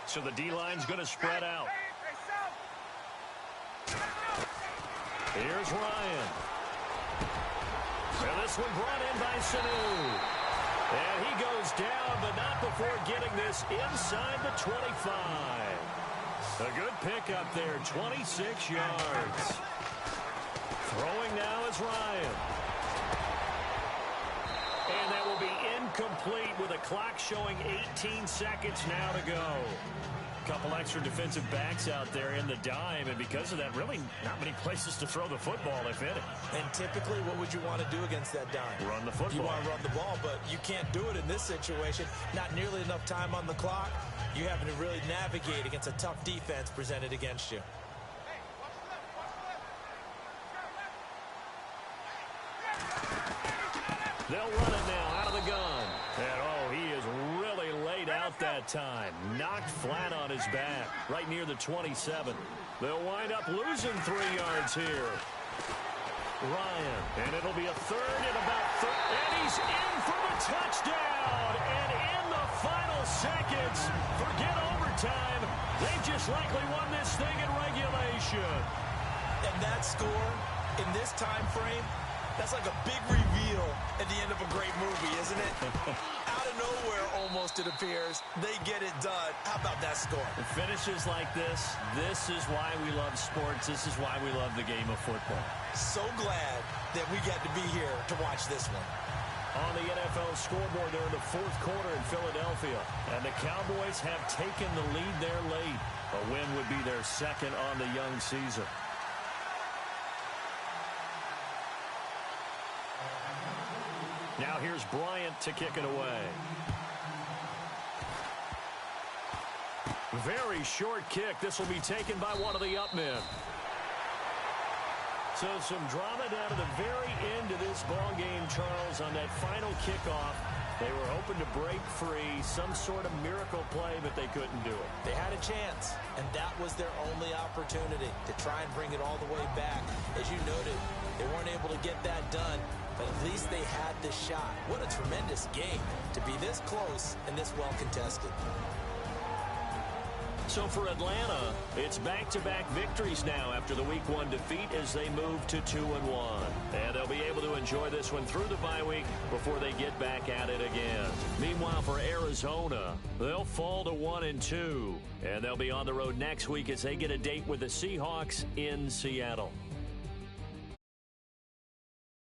So the D-line's going to spread out. Here's Ryan. And this one brought in by Sanu. And he goes down, but not before getting this inside the 25. A good pickup there, 26 yards. Throwing now is Ryan. And that will be incomplete with a clock showing 18 seconds now to go. A couple extra defensive backs out there in the dime, and because of that, really not many places to throw the football, if any. And typically, what would you want to do against that dime? Run the football. You want to run the ball, but you can't do it in this situation. Not nearly enough time on the clock. You having to really navigate against a tough defense presented against you. They'll run it now out of the gun. And, oh, he is really laid out that time. Knocked flat on his back, right near the 27. They'll wind up losing 3 yards here. Ryan, and it'll be a third and about and he's in for the touchdown. And in the final seconds, forget overtime. They've just likely won this thing in regulation. And that score in this time frame, that's like a big reveal at the end of a great movie, isn't it? Out of nowhere, almost, it appears. They get it done. How about that score? It finishes like this. This is why we love sports. This is why we love the game of football. So glad that we get to be here to watch this one. on the NFL scoreboard there in the fourth quarter in Philadelphia. And the Cowboys have taken the lead there late. A win would be their second on the young season. Now here's Bryant to kick it away. Very short kick. This will be taken by one of the up men. So some drama down to the very end of this ball game, Charles, on that final kickoff. They were hoping to break free, some sort of miracle play, but they couldn't do it. They had a chance, and that was their only opportunity to try and bring it all the way back. As you noted, they weren't able to get that done, but at least they had the shot. What a tremendous game to be this close and this well contested. So for Atlanta, it's back-to-back victories now after the Week 1 defeat as they move to 2-1. And they'll be able to enjoy this one through the bye week before they get back at it again. Meanwhile, for Arizona, they'll fall to 1-2. And they'll be on the road next week as they get a date with the Seahawks in Seattle.